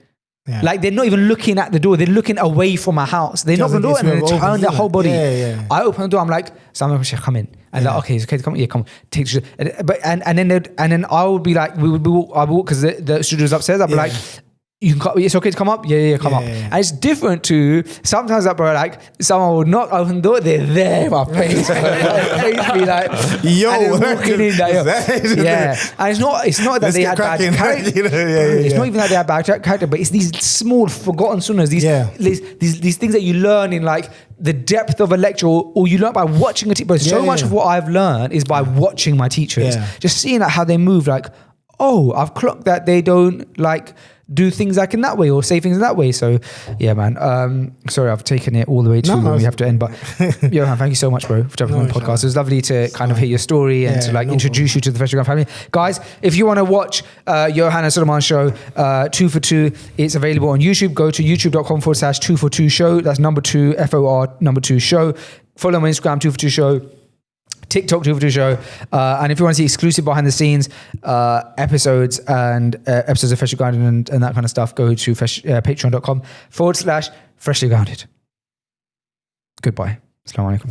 [SPEAKER 1] Yeah. Like they're not even looking at the door, they're looking away from my house. They knock on the door and they turn their whole body. I open the door, I'm like, someone should come in. And like, okay, it's okay to come in. Yeah, come on. Take and then I would be like, I would walk because the studio's upstairs. I'd be like, you can come, it's okay to come up? Yeah, come up. And it's different to sometimes that, bro, like someone will knock open the door, they're there in my face. Face be like,
[SPEAKER 2] yo,
[SPEAKER 1] and walking in like, and it's not that they had bad character. It's not even that they had bad character, but it's these small forgotten sunnahs, these things that you learn in like the depth of a lecture, or you learn by watching a teacher. But so much of what I've learned is by watching my teachers, just seeing like how they move. Like, oh, I've clocked that they don't like do things like in that way or say things in that way. So yeah, man. Sorry, I've taken it all the way to when we have to end. But Yohan, thank you so much, bro, for jumping on the podcast. It was lovely to kind of hear your story and to like introduce you to the Feshugam family. Guys, if you want to watch Yohan and Suleiman show 2 for 2, it's available on YouTube. Go to youtube.com/2for2 show. That's number 2, FOR number 2 show. Follow my Instagram, 2 for 2 show. TikTok 2 for 2 show, and if you want to see exclusive behind the scenes episodes and episodes of Freshly Grounded and that kind of stuff, go to patreon.com/freshly grounded. Goodbye. Assalamu alaikum.